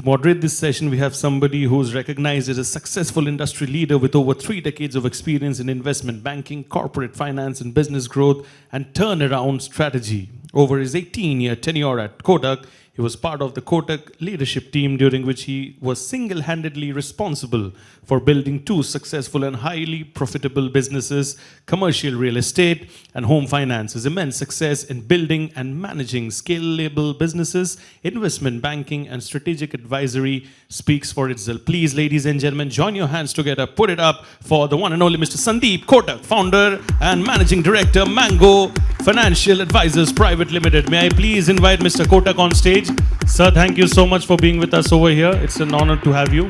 To moderate this session, we have somebody who's recognized as a successful industry leader with over 3 decades of experience in investment banking, corporate finance, and business growth and turnaround strategy. Over his 18-year tenure at Kotak, he was part of the Kotak leadership team during which he was single-handedly responsible for building 2 successful and highly profitable businesses, commercial real estate and home finance. His immense success in building and managing scalable businesses, investment banking and strategic advisory speaks for itself. Please, ladies and gentlemen, join your hands together, put it up for the one and only Mr. Sandeep Kotak, founder and managing director, Mango Financial Advisors Private Limited. May I please invite Mr. Kotak on stage? Sir, thank you so much for being with us over here. It's an honor to have you.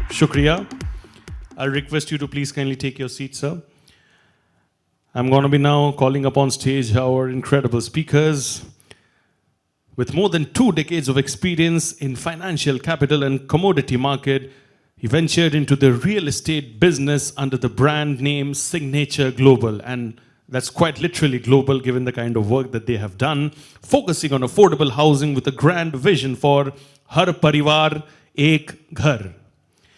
Shukriya. I'll request you to please kindly take your seat, sir. I'm going to be now calling upon stage our incredible speakers. With more than 2 decades of experience in financial capital and commodity market, he ventured into the real estate business under the brand name Signature Global, and that's quite literally global given the kind of work that they have done, focusing on affordable housing with a grand vision for Har Parivar Ek Ghar.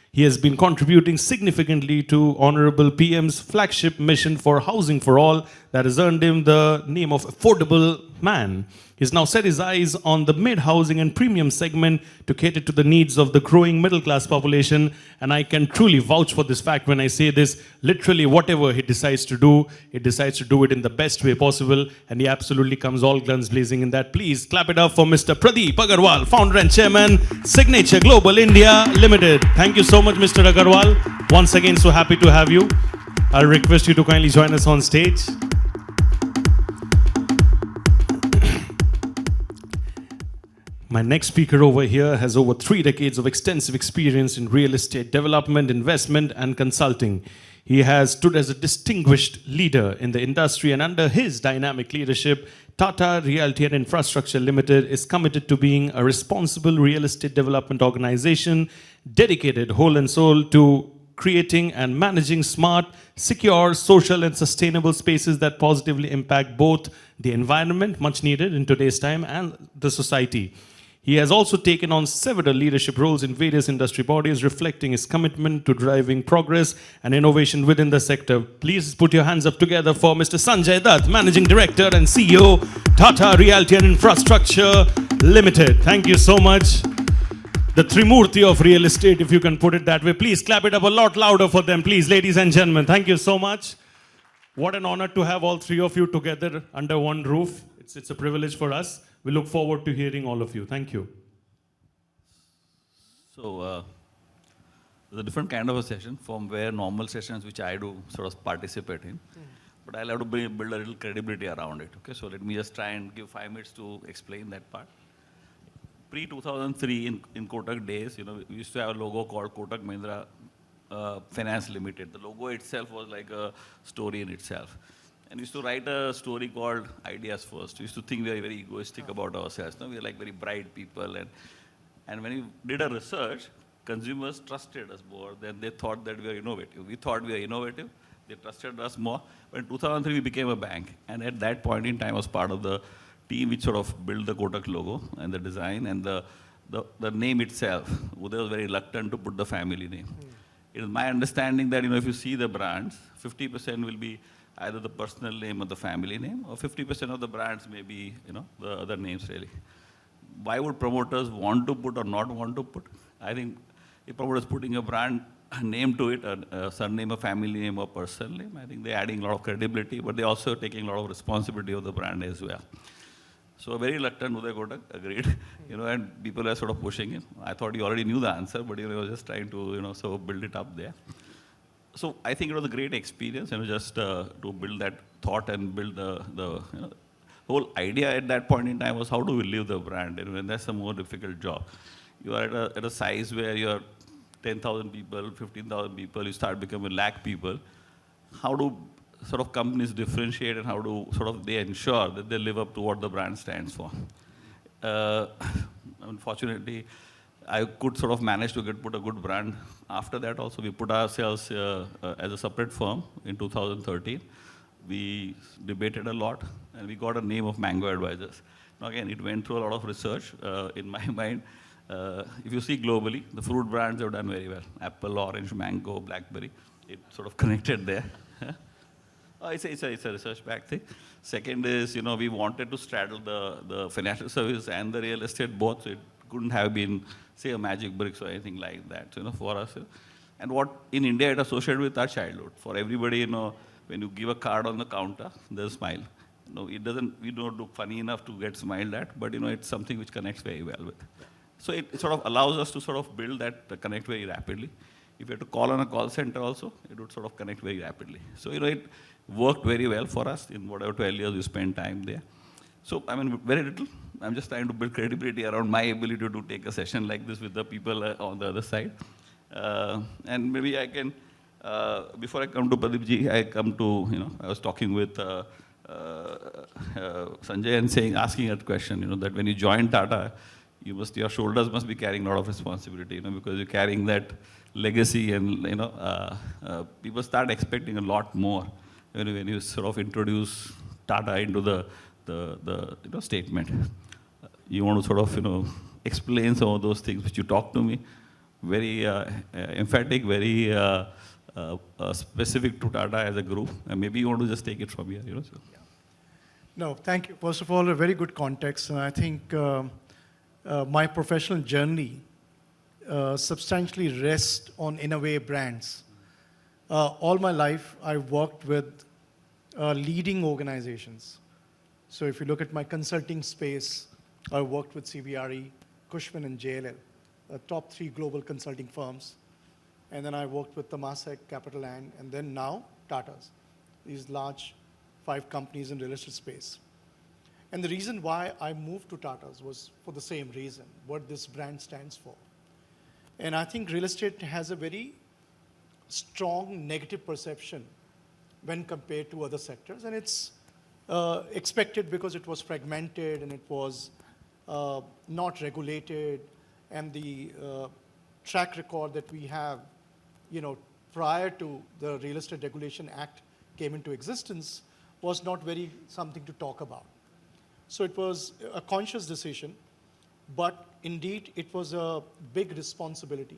He has been contributing significantly to Honorable PM's flagship mission for Housing for All that has earned him the name of Affordable Man. He's now set his eyes on the mid-housing and premium segment to cater to the needs of the growing middle-class population. And I can truly vouch for this fact when I say this. Literally, whatever he decides to do, he decides to do it in the best way possible. And he absolutely comes all guns blazing in that. Please clap it up for Mr. Pradeep Agarwal, founder and chairman, Signature Global India Limited. Thank you so much, Mr. Agarwal. Once again, so happy to have you. I'll request you to kindly join us on stage. My next speaker over here has over 3 decades of extensive experience in real estate development, investment, and consulting. He has stood as a distinguished leader in the industry, and under his dynamic leadership, Tata Realty and Infrastructure Limited is committed to being a responsible real estate development organization dedicated whole and soul to creating and managing smart, secure, social and sustainable spaces that positively impact both the environment, much needed in today's time, and the society. He has also taken on several leadership roles in various industry bodies, reflecting his commitment to driving progress and innovation within the sector. Please put your hands up together for Mr. Sanjay Dutt, Managing Director and CEO, Tata Realty and Infrastructure Limited. Thank you so much. The Trimurti of real estate, if you can put it that way. Please clap it up a lot louder for them, please, ladies and gentlemen. Thank you so much. What an honor to have all 3 of you together under one roof. It's a privilege for us. We look forward to hearing all of you. Thank you. So, there's a different kind of a session from where normal sessions which I do sort of participate in. But I'll have to build a little credibility around it. Okay, so let me just try and give 5 minutes to explain that part. Pre-2003 in Kotak days, we used to have a logo called Kotak Mahindra Finance Limited. The logo itself was like a story in itself. And we used to write a story called Ideas First. We used to think we are very egoistic about ourselves. No? We are like very bright people. And when we did a research, consumers trusted us more than they thought that we are innovative. We thought we are innovative. They trusted us more. But in 2003, we became a bank. And at that point in time, I was part of the team which sort of built the Kotak logo and the design and the name itself. Uday was very reluctant to put the family name. It is my understanding that, if you see the brands, 50% will be either the personal name or the family name, or 50% of the brands may be, the other names really. Why would promoters want to put or not want to put? I think if promoters putting a brand name to it, a surname, a family name, or personal name, I think they're adding a lot of credibility, but they're also taking a lot of responsibility of the brand as well. So very reluctant, Uday Kotak agreed, and people are sort of pushing it. I thought you already knew the answer, but I was just trying to, so build it up there. So I think it was a great experience, just to build that thought and build the whole idea at that point in time was how do we live the brand, and that's a more difficult job. You are at a size where you're 10,000 people, 15,000 people, you start becoming lakh people. How do sort of companies differentiate and how do sort of they ensure that they live up to what the brand stands for? Unfortunately, I could sort of manage to put a good brand. After that also, we put ourselves as a separate firm in 2013. We debated a lot and we got a name of Mango Advisors. Now again, it went through a lot of research in my mind. If you see globally, the fruit brands have done very well. Apple, orange, mango, blackberry. It sort of connected there. It's a research-backed thing. Second is, we wanted to straddle the financial service and the real estate both, so it couldn't have been, say, a Magic Bricks or anything like that, for us. And what in India it associated with our childhood. For everybody, when you give a card on the counter, there's a smile. We don't look funny enough to get smiled at, but it's something which connects very well with. So it sort of allows us to sort of build that connect very rapidly. If you had to call on a call center also, it would sort of connect very rapidly. So, it worked very well for us in whatever 12 years we spent time there. So, very little. I'm just trying to build credibility around my ability to take a session like this with the people on the other side. And maybe I can, before I come to Pradeep ji, I was talking with Sanjay and asking that question, that when you join Tata, your shoulders must be carrying a lot of responsibility, because you're carrying that legacy and, people start expecting a lot more when you sort of introduce Tata into the statement. You want to sort of, explain some of those things which you talk to me, very emphatic, very specific to Tata as a group. And maybe you want to just take it from here, So. Yeah. No, thank you. First of all, a very good context. And I think my professional journey substantially rests on, in a way, brands. All my life, I've worked with leading organizations. So if you look at my consulting space, I worked with CBRE, Cushman and JLL, top 3 global consulting firms. And then I worked with Temasek, Capital and then now Tata's, these large 5 companies in real estate space. And the reason why I moved to Tata's was for the same reason, what this brand stands for. And I think real estate has a very strong negative perception when compared to other sectors. And it's expected because it was fragmented and it was not regulated. And the track record that we have, prior to the Real Estate Regulation Act came into existence was not very something to talk about. So it was a conscious decision, but indeed it was a big responsibility.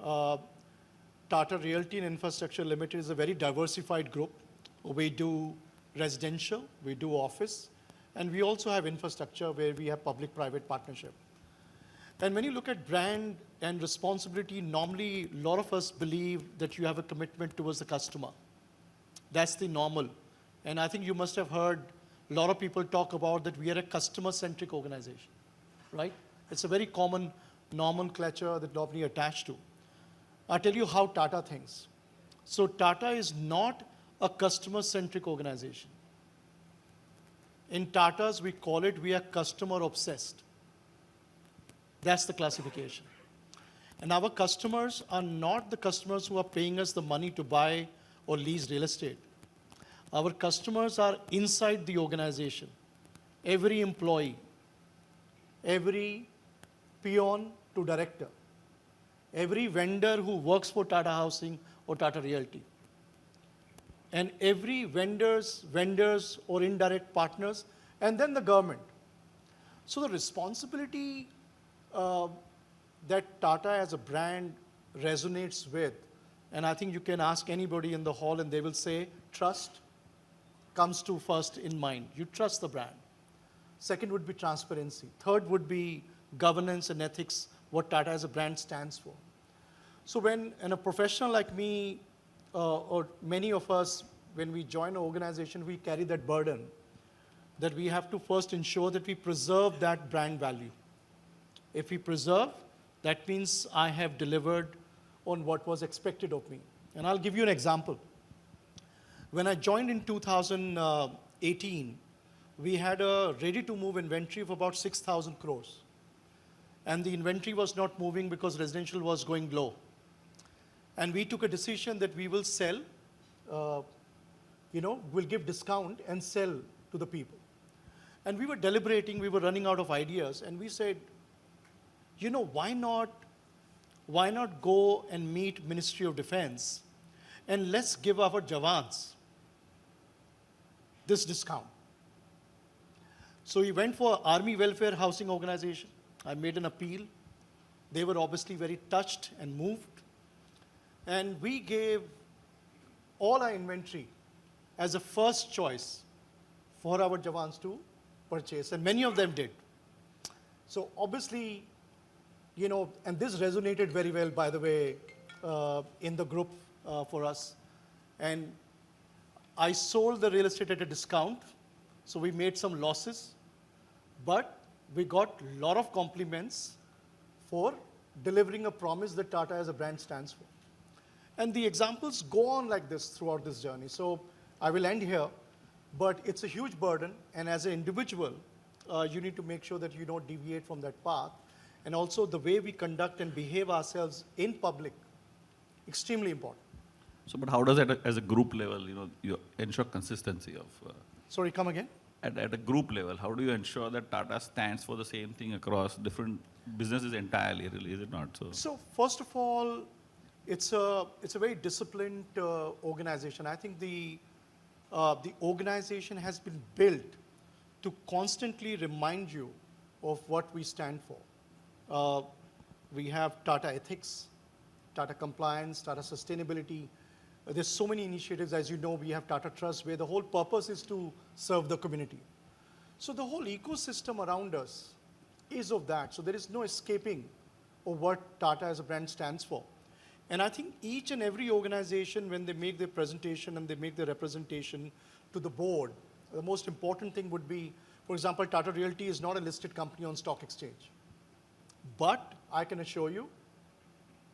Tata Realty and Infrastructure Limited is a very diversified group. We do residential, we do office, and we also have infrastructure where we have public-private partnership. And when you look at brand and responsibility, normally a lot of us believe that you have a commitment towards the customer. That's the normal. And I think you must have heard a lot of people talk about that we are a customer-centric organization, right? It's a very common nomenclature that normally attached to. I'll tell you how Tata thinks. So Tata is not a customer-centric organization. In Tata's, we call it, we are customer-obsessed. That's the classification. And our customers are not the customers who are paying us the money to buy or lease real estate. Our customers are inside the organization. Every employee, every peon to director, every vendor who works for Tata Housing or Tata Realty, and every vendors or indirect partners, and then the government. So the responsibility that Tata as a brand resonates with, and I think you can ask anybody in the hall and they will say trust comes to first in mind. You trust the brand. Second would be transparency. Third would be governance and ethics, what Tata as a brand stands for. So when a professional like me or many of us, when we join an organization, we carry that burden that we have to first ensure that we preserve that brand value. If we preserve, that means I have delivered on what was expected of me. And I'll give you an example. When I joined in 2018, we had a ready-to-move inventory of about 6,000 crores. And the inventory was not moving because residential was going low. And we took a decision that we will sell, we'll give discount and sell to the people. And we were deliberating, we were running out of ideas, and we said, why not go and meet Ministry of Defense and let's give our Jawans this discount. So we went for Army Welfare Housing Organization, I made an appeal. They were obviously very touched and moved. And we gave all our inventory as a first choice for our Jawans to purchase, and many of them did. So obviously, you know, and this resonated very well, by the way, in the group for us. And I sold the real estate at a discount, so we made some losses, but we got a lot of compliments for delivering a promise that Tata as a brand stands for. And the examples go on like this throughout this journey. So I will end here, but it's a huge burden, and as an individual, you need to make sure that you don't deviate from that path. And also the way we conduct and behave ourselves in public, extremely important. So, but how does that, as a group level, you know, you ensure consistency of? Sorry, come again? At a group level, how do you ensure that Tata stands for the same thing across different businesses entirely? Really, is it not so? So first of all, it's a very disciplined organization. I think the organization has been built to constantly remind you of what we stand for. We have Tata Ethics, Tata Compliance, Tata Sustainability. There's so many initiatives. As you know, we have Tata Trust, where the whole purpose is to serve the community. So the whole ecosystem around us is of that. So there is no escaping of what Tata as a brand stands for. And I think each and every organization, when they make their presentation and they make their representation to the board, the most important thing would be, for example, Tata Realty is not a listed company on stock exchange. But I can assure you,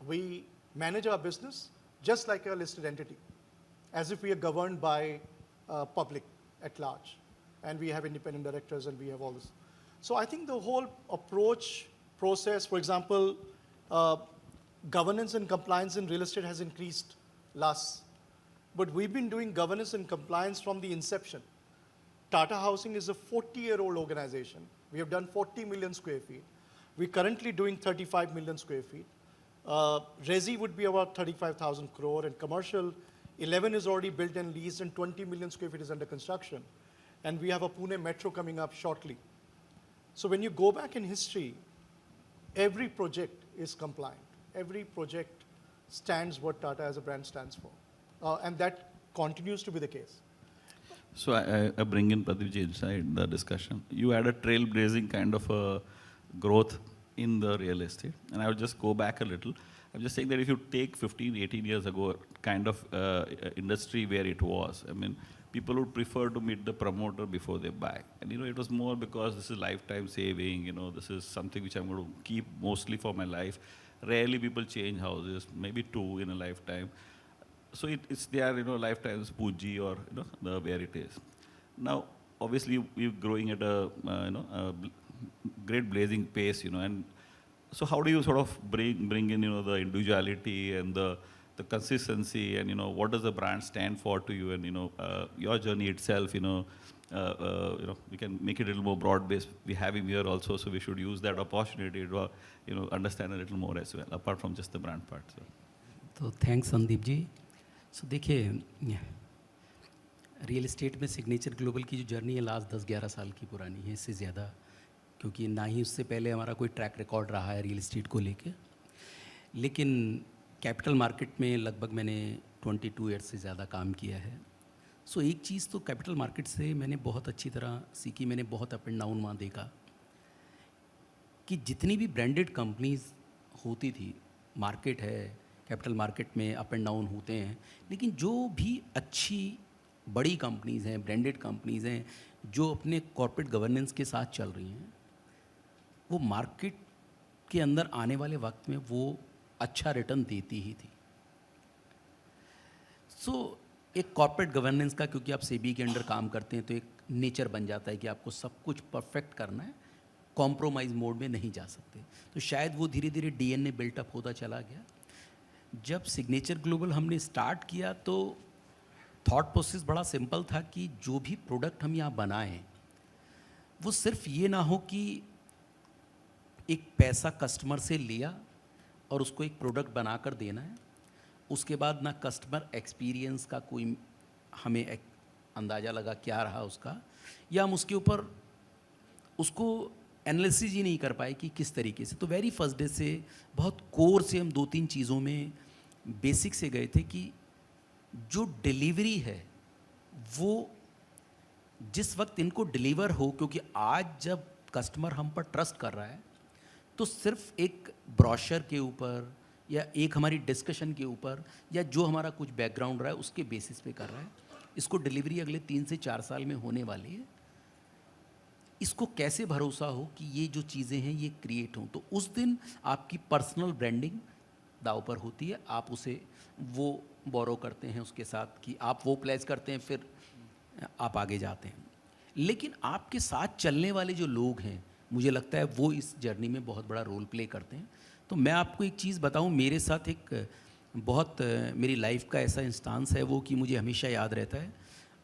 we manage our business just like a listed entity, as if we are governed by public at large. And we have independent directors and we have all this. So I think the whole approach, process, for example, governance and compliance in real estate has increased last. But we've been doing governance and compliance from the inception. Tata Housing is a 40-year-old organization. We have done 40 million square feet. We're currently doing 35 million square feet. Resi would be about 35,000 crore, and commercial, 11 is already built and leased, and 20 million square feet is under construction. And we have a Pune metro coming up shortly. So when you go back in history, every project is compliant. Every project stands what Tata as a brand stands for. And that continues to be the case. So I bring in Pradeepji inside the discussion. You had a trailblazing kind of a growth in the real estate. And I will just go back a little. I'm just saying that if you take 15, 18 years ago, kind of industry where it was, I mean, people would prefer to meet the promoter before they buy. And, you know, it was more because this is lifetime saving, you know, this is something which I'm going to keep mostly for my life. Rarely people change houses, maybe 2 in a lifetime. So it's their, you know, lifetime's Puji or, you know, where it is. Now, obviously, we're growing at a, a great blazing pace, you know, and so how do you sort of bring in, you know, the individuality and the consistency and, you know, what does the brand stand for to you and, you know, your journey itself, you know, we can make it a little more broad-based. We have him here also, so we should use that opportunity to, you know, understand a little more as well, apart from just the brand part. तो thanks Sandeep ji. सो देखिए, real estate में signature global की जो journey है last 10-11 साल की पुरानी है, इससे ज़्यादा, क्योंकि ना ही उससे पहले हमारा कोई ट्रैक रिकॉर्ड रहा है रियल एस्टेट को लेके. लेकिन कैपिटल मार्केट में लगभग मैंने 22 ईयर्स से ज़्यादा काम किया है. सो एक चीज़ तो कैपिटल मार्केट से मैंने बहुत अच्छी तरह सीखी. मैंने बहुत अप एंड डाउन वहाँ देखा कि जितनी भी ब्रांडेड कंपनीज होती थी, मार्केट है, कैपिटल मार्केट में अप एंड डाउन होते हैं, लेकिन जो भी अच्छी बड़ी कंपनीज़ हैं, ब्रांडेड कंपनीज़ हैं, जो अपने कॉर्पोरेट गवर्नेंस के साथ चल रही हैं, वो मार्केट के अंदर आने वाले वक्त में वो अच्छा रिटर्न देती ही थी. सो एक कॉर्पोरेट गवर्नेंस का, क्योंकि आप सेबी के अंडर काम करते हैं, तो एक नेचर बन जाता है कि आपको सब कुछ परफेक्ट करना है, कॉम्प्रोमाइज़ मोड में नहीं जा सकते. तो शायद वो धीरे धीरे डीएनए बिल्टअप होता चला गया. जब सिग्नेचर ग्लोबल हमने स्टार्ट किया तो थॉट प्रोसेस बड़ा सिंपल था कि जो भी प्रोडक्ट हम यहाँ बनाएं, वो सिर्फ ये ना हो कि एक पैसा कस्टमर से लिया और उसको एक प्रोडक्ट बनाकर देना है, उसके बाद ना कस्टमर एक्सपीरियंस का कोई हमें अंदाज़ा लगा क्या रहा उसका, या हम उसके ऊपर उसको एनालिसिस ही नहीं कर पाए कि किस तरीके से। तो वेरी फर्स्ट डे से बहुत कोर से हम 2-3 चीज़ों में बेसिक से गए थे कि जो डिलीवरी है वो जिस वक्त इनको डिलीवर हो, क्योंकि आज जब कस्टमर हम पर ट्रस्ट कर रहा है तो सिर्फ एक ब्रोशर के ऊपर या एक हमारी डिस्कशन के ऊपर या जो हमारा कुछ बैकग्राउंड रहा है उसके बेसिस पे कर रहा है। इसको डिलीवरी अगले 3 से 4 साल में होने वाली है। इसको कैसे भरोसा हो कि ये जो चीज़ें हैं ये क्रिएट हों, तो उस दिन आपकी पर्सनल ब्रांडिंग दाव पर होती है। आप उसे वो बोरो करते हैं उसके साथ कि आप वो प्लेस करते हैं, फिर आप आगे जाते हैं। लेकिन आपके साथ चलने वाले जो लोग हैं, मुझे लगता है वो इस जर्नी में बहुत बड़ा रोल प्ले करते हैं। तो मैं आपको एक चीज़ बताऊं, मेरे साथ एक बहुत मेरी लाइफ का ऐसा इंस्टांस है वो कि मुझे हमेशा याद रहता है।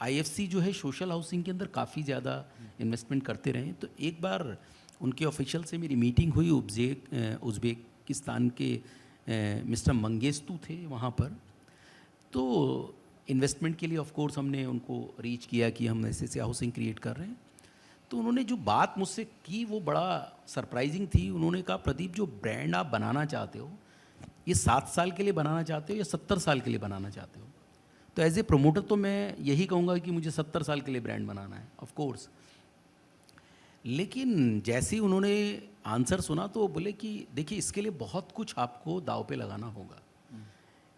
आईएफसी जो है सोशल हाउसिंग के अंदर काफ़ी ज़्यादा इन्वेस्टमेंट करते रहे। तो एक बार उनके ऑफिशियल से मेरी मीटिंग हुई, उज़्बेकिस्तान के मिस्टर मंगेस्तू थे वहाँ पर। तो इन्वेस्टमेंट के लिए ऑफ कोर्स हमने उनको रीच किया कि हम ऐसे ऐसे हाउसिंग क्रिएट कर रहे हैं। तो उन्होंने जो बात मुझसे की वो बड़ा सरप्राइजिंग थी। उन्होंने कहा, प्रदीप जो ब्रांड आप बनाना चाहते हो ये 7 साल के लिए बनाना चाहते हो या 70 साल के लिए बनाना चाहते हो? तो एज ए प्रमोटर तो मैं यही कहूँगा कि मुझे 70 साल के लिए ब्रांड बनाना है ऑफ कोर्स। लेकिन जैसे ही उन्होंने आंसर सुना तो बोले कि देखिए इसके लिए बहुत कुछ आपको दाव पे लगाना होगा,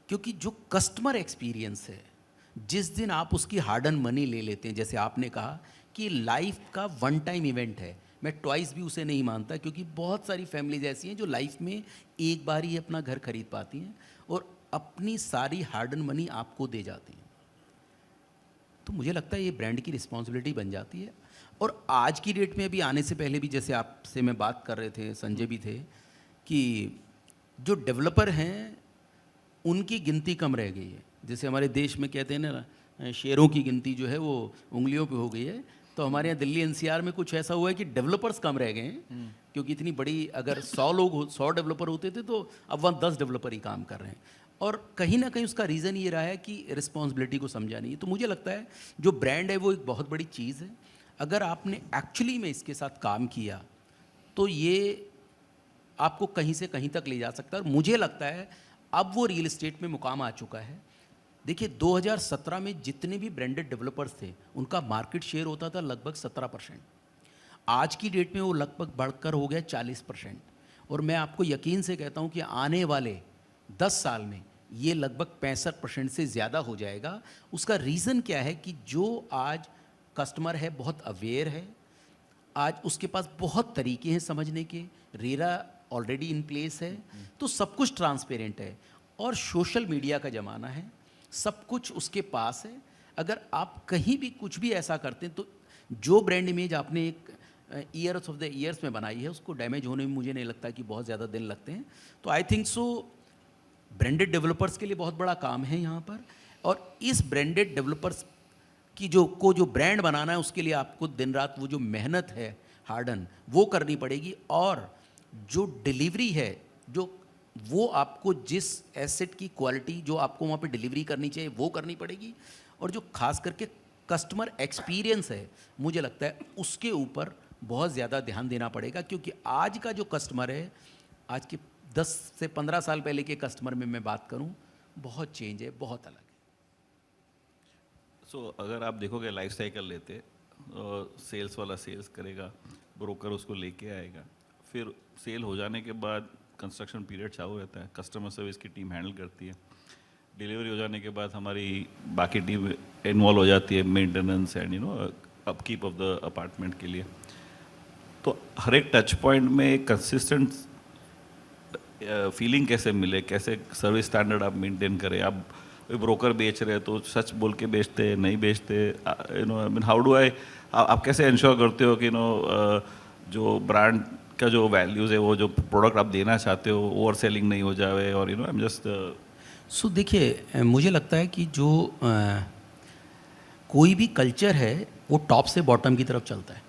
क्योंकि जो कस्टमर एक्सपीरियंस है, जिस दिन आप उसकी हार्ड अर्न मनी ले लेते हैं, जैसे आपने कहा कि लाइफ का वन टाइम इवेंट है, मैं ट्वाइस भी उसे नहीं मानता, क्योंकि बहुत सारी फैमिलीज ऐसी हैं जो लाइफ में एक बार ही अपना घर खरीद पाती हैं और अपनी सारी हार्ड अर्न मनी आपको दे जाती हैं। तो मुझे लगता है ये ब्रांड की रिस्पॉन्सिबिलिटी बन जाती है। और आज की डेट में अभी आने से पहले भी जैसे आपसे मैं बात कर रहे थे, संजय भी थे, कि जो डेवलपर हैं उनकी गिनती कम रह गई है। जैसे हमारे देश में कहते हैं ना, शेरों की गिनती जो है वो उंगलियों पे हो गई है। तो हमारे यहाँ दिल्ली एनसीआर में कुछ ऐसा हुआ है कि डेवलपर्स कम रह गए हैं, क्योंकि इतनी बड़ी, अगर 100 डेवलपर होते थे तो अब वहाँ 10 डेवलपर ही काम कर रहे हैं। और कहीं ना कहीं उसका रीज़न ये रहा है कि रिस्पॉन्सिबिलिटी को समझा नहीं है। तो मुझे लगता है जो ब्रांड है वो एक बहुत बड़ी चीज़ है। अगर आपने एक्चुअली में इसके साथ काम किया तो ये आपको कहीं से कहीं तक ले जा सकता है। और मुझे लगता है अब वो रियल एस्टेट में मुकाम आ चुका है। देखिए 2017 में जितने भी ब्रांडेड डेवलपर्स थे उनका मार्केट शेयर होता था लगभग 17%। आज की डेट में वो लगभग बढ़कर हो गया 40%। और मैं आपको यकीन से कहता हूँ कि आने वाले 10 साल में ये लगभग 65% से ज़्यादा हो जाएगा। उसका रीज़न क्या है कि जो आज कस्टमर है बहुत अवेयर है, आज उसके पास बहुत तरीके हैं समझने के, रेरा ऑलरेडी इन प्लेस है, तो सब कुछ ट्रांसपेरेंट है और सोशल मीडिया का ज़माना है, सब कुछ उसके पास है। अगर आप कहीं भी कुछ भी ऐसा करते हैं तो जो ब्रांड इमेज आपने एक ईयर्स ऑफ द ईयर्स में बनाई है उसको डैमेज होने में मुझे नहीं लगता कि बहुत ज़्यादा दिन लगते हैं। तो I think so branded developers के लिए बहुत बड़ा काम है यहाँ पर। और इस ब्रांडेड डेवलपर्स की जो ब्रांड बनाना है उसके लिए आपको दिन रात वो जो मेहनत है हार्ड अर्न वो करनी पड़ेगी। और जो डिलीवरी है, जो वो आपको जिस एसेट की क्वालिटी जो आपको वहाँ पे डिलीवरी करनी चाहिए वो करनी पड़ेगी। और जो खास करके कस्टमर एक्सपीरियंस है मुझे लगता है उसके ऊपर बहुत ज़्यादा ध्यान देना पड़ेगा, क्योंकि आज का जो कस्टमर है, आज के 10 से 15 साल पहले के कस्टमर में मैं बात करूं, बहुत चेंज है, बहुत अलग है। सो अगर आप देखोगे लाइफ साइकिल लेते, सेल्स वाला सेल्स करेगा, ब्रोकर उसको लेके आएगा, फिर सेल हो जाने के बाद कंस्ट्रक्शन पीरियड चालू रहता है, कस्टमर सर्विस की टीम हैंडल करती है, डिलीवरी हो जाने के बाद हमारी बाकी टीम इन्वॉल्व हो जाती है maintenance and upkeep of the apartment के लिए। तो हर एक टच पॉइंट में कंसिस्टेंट फीलिंग कैसे मिले, कैसे सर्विस स्टैंडर्ड आप मेंटेन करें। आप ब्रोकर बेच रहे हैं तो सच बोल के बेचते, नहीं बेचते, आई मीन हाउ डू आप कैसे इंश्योर करते हो कि जो ब्रांड का जो वैल्यूज़ है, वो जो प्रोडक्ट आप देना चाहते हो ओवर सेलिंग नहीं हो जाए। और आई एम जस्ट सो देखिए मुझे लगता है कि जो कोई भी कल्चर है वो टॉप से बॉटम की तरफ चलता है।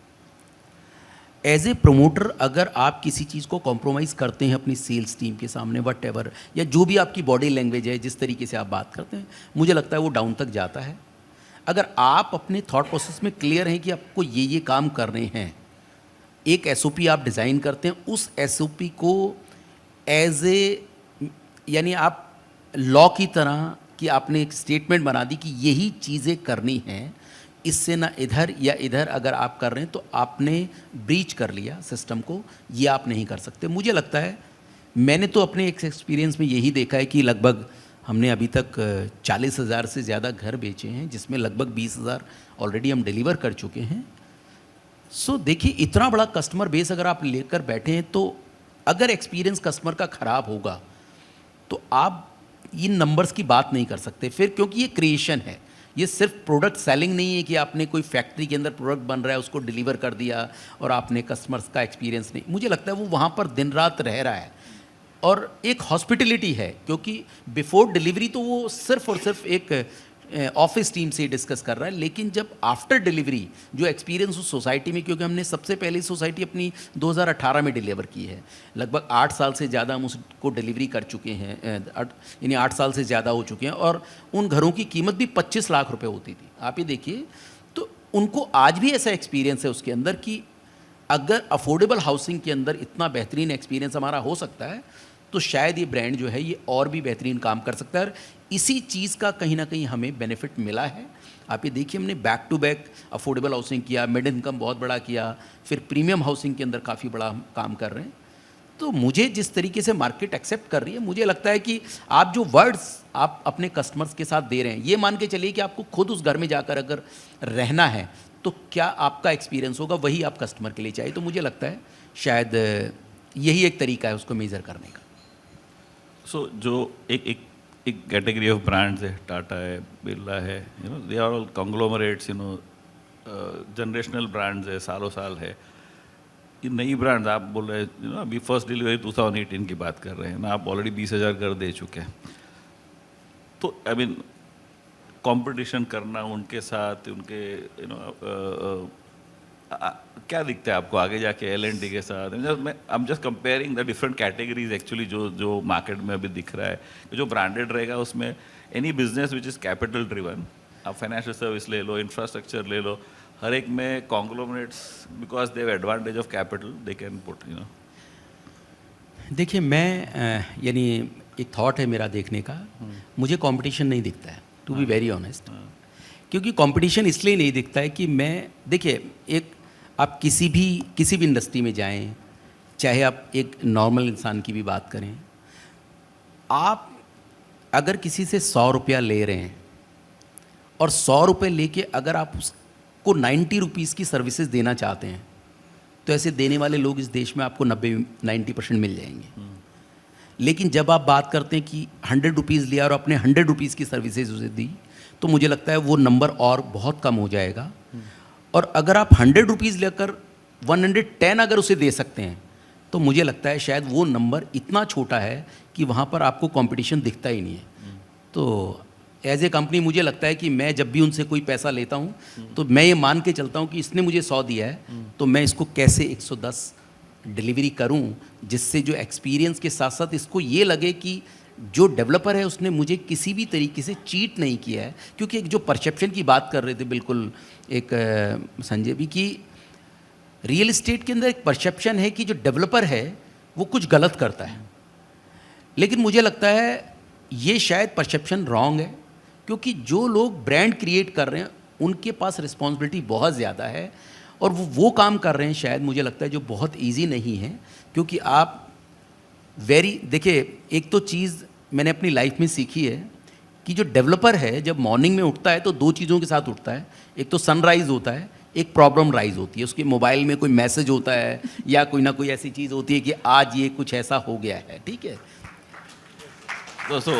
एज ए प्रोमोटर अगर आप किसी चीज़ को कॉम्प्रोमाइज़ करते हैं अपनी सेल्स टीम के सामने, वट एवर, या जो भी आपकी बॉडी लैंग्वेज है, जिस तरीके से आप बात करते हैं, मुझे लगता है वो डाउन तक जाता है। अगर आप अपने थॉट प्रोसेस में क्लियर हैं कि आपको ये काम करने हैं, एक एसओपी आप डिज़ाइन करते हैं, उस एसओपी को एज ए यानी आप लॉ की तरह कि आपने एक स्टेटमेंट बना दी कि यही चीज़ें करनी हैं, इससे ना इधर या इधर अगर आप कर रहे हैं तो आपने ब्रीच कर लिया सिस्टम को, ये आप नहीं कर सकते। मुझे लगता है मैंने तो अपने एक एक्सपीरियंस में यही देखा है कि लगभग हमने अभी तक 40,000 से ज़्यादा घर बेचे हैं, जिसमें लगभग 20,000 ऑलरेडी हम डिलीवर कर चुके हैं। सो देखिए, इतना बड़ा कस्टमर बेस अगर आप लेकर बैठे हैं तो अगर एक्सपीरियंस कस्टमर का ख़राब होगा तो आप इन नंबर्स की बात नहीं कर सकते फिर, क्योंकि ये क्रिएशन है, ये सिर्फ प्रोडक्ट सेलिंग नहीं है कि आपने कोई फैक्ट्री के अंदर प्रोडक्ट बन रहा है उसको डिलीवर कर दिया और आपने कस्टमर्स का एक्सपीरियंस नहीं। मुझे लगता है वो वहाँ पर दिन रात रह रहा है और एक हॉस्पिटलिटी है, क्योंकि बिफोर डिलीवरी तो वो सिर्फ और सिर्फ एक ऑफिस टीम से डिस्कस कर रहा है, लेकिन जब आफ्टर डिलीवरी जो एक्सपीरियंस उस सोसाइटी में, क्योंकि हमने सबसे पहले सोसाइटी अपनी 2018 में डिलीवर की है, लगभग 8 साल से ज़्यादा हम उसको डिलीवरी कर चुके हैं, यानी 8 साल से ज़्यादा हो चुके हैं, और उन घरों की कीमत भी 25 लाख रुपए होती थी। आप ये देखिए, तो उनको आज भी ऐसा एक्सपीरियंस है उसके अंदर कि अगर अफोर्डेबल हाउसिंग के अंदर इतना बेहतरीन एक्सपीरियंस हमारा हो सकता है तो शायद ये ब्रांड जो है ये और भी बेहतरीन काम कर सकता है। और इसी चीज़ का कहीं ना कहीं हमें बेनिफिट मिला है। आप ये देखिए, हमने back to back affordable housing किया, मिड इनकम बहुत बड़ा किया, फिर प्रीमियम हाउसिंग के अंदर काफ़ी बड़ा हम काम कर रहे हैं। तो मुझे जिस तरीके से मार्केट एक्सेप्ट कर रही है, मुझे लगता है कि आप जो वर्ड्स आप अपने कस्टमर्स के साथ दे रहे हैं, ये मान के चलिए कि आपको खुद उस घर में जाकर अगर रहना है तो क्या आपका एक्सपीरियंस होगा, वही आप कस्टमर के लिए चाहिए। तो मुझे लगता है शायद यही एक तरीका है उसको मेज़र करने का। सो जो एक कैटेगरी ऑफ ब्रांड्स है, टाटा है, बिरला है, you know they are all conglomerates, you know generational brands है, सालों साल है। ये नई ब्रांड्स आप बोल रहे हैं, यू नो अभी फर्स्ट डिलीवरी 2018 की बात कर रहे हैं ना, आप ऑलरेडी 20,000 घर दे चुके हैं। तो आई मीन कंपटीशन करना उनके साथ, उनके यू नो क्या दिखता है आपको आगे जाके L&T के साथ? I am just comparing the different categories actually जो मार्केट में अभी दिख रहा है। जो ब्रांडेड रहेगा उसमें any business which is capital driven, आप फाइनेंशियल सर्विस ले लो, इंफ्रास्ट्रक्चर ले लो, हर एक में conglomerates because they have advantage of capital they can put, you know. देखिए, मैं यानी एक थॉट है मेरा देखने का, मुझे कंपटीशन नहीं दिखता है, टू बी वेरी ऑनेस्ट। क्योंकि कंपटीशन इसलिए नहीं दिखता है कि मैं, देखिए, एक आप किसी भी इंडस्ट्री में जाएं, चाहे आप एक नॉर्मल इंसान की भी बात करें, आप अगर किसी से 100 रुपया ले रहे हैं और 100 रुपये लेके अगर आप उसको 90 रुपीज़ की सर्विसेज देना चाहते हैं, तो ऐसे देने वाले लोग इस देश में आपको 90% मिल जाएंगे। लेकिन जब आप बात करते हैं कि 100 रुपीज़ लिया और अपने 100 रुपीज़ की सर्विसेज उसे दी, तो मुझे लगता है वो नंबर और बहुत कम हो जाएगा। और अगर आप 100 रुपीज़ लेकर 110 अगर उसे दे सकते हैं, तो मुझे लगता है शायद वो नंबर इतना छोटा है कि वहाँ पर आपको कंपटीशन दिखता ही नहीं है। तो एज ए कंपनी मुझे लगता है कि मैं जब भी उनसे कोई पैसा लेता हूँ तो मैं ये मान के चलता हूँ कि इसने मुझे 100 दिया है, तो मैं इसको कैसे 110 डिलीवरी करूँ, जिससे जो एक्सपीरियंस के साथ साथ इसको ये लगे कि जो डेवलपर है उसने मुझे किसी भी तरीके से चीट नहीं किया है। क्योंकि एक जो परसेप्शन की बात कर रहे थे बिल्कुल एक संजय भी, कि रियल इस्टेट के अंदर एक परसेप्शन है कि जो डेवलपर है वो कुछ गलत करता है, लेकिन मुझे लगता है ये शायद परसेप्शन रॉन्ग है। क्योंकि जो लोग ब्रांड क्रिएट कर रहे हैं उनके पास रिस्पॉन्सिबिलिटी बहुत ज़्यादा है, और वो काम कर रहे हैं शायद मुझे लगता है जो बहुत ईजी नहीं है। क्योंकि आप देखिए, एक तो चीज़ मैंने अपनी लाइफ में सीखी है कि जो डेवलपर है जब मॉर्निंग में उठता है तो 2 चीज़ों के साथ उठता है, एक तो सनराइज़ होता है, एक प्रॉब्लम राइज होती है। उसके मोबाइल में कोई मैसेज होता है या कोई ना कोई ऐसी चीज़ होती है कि आज ये कुछ ऐसा हो गया है, ठीक है। So,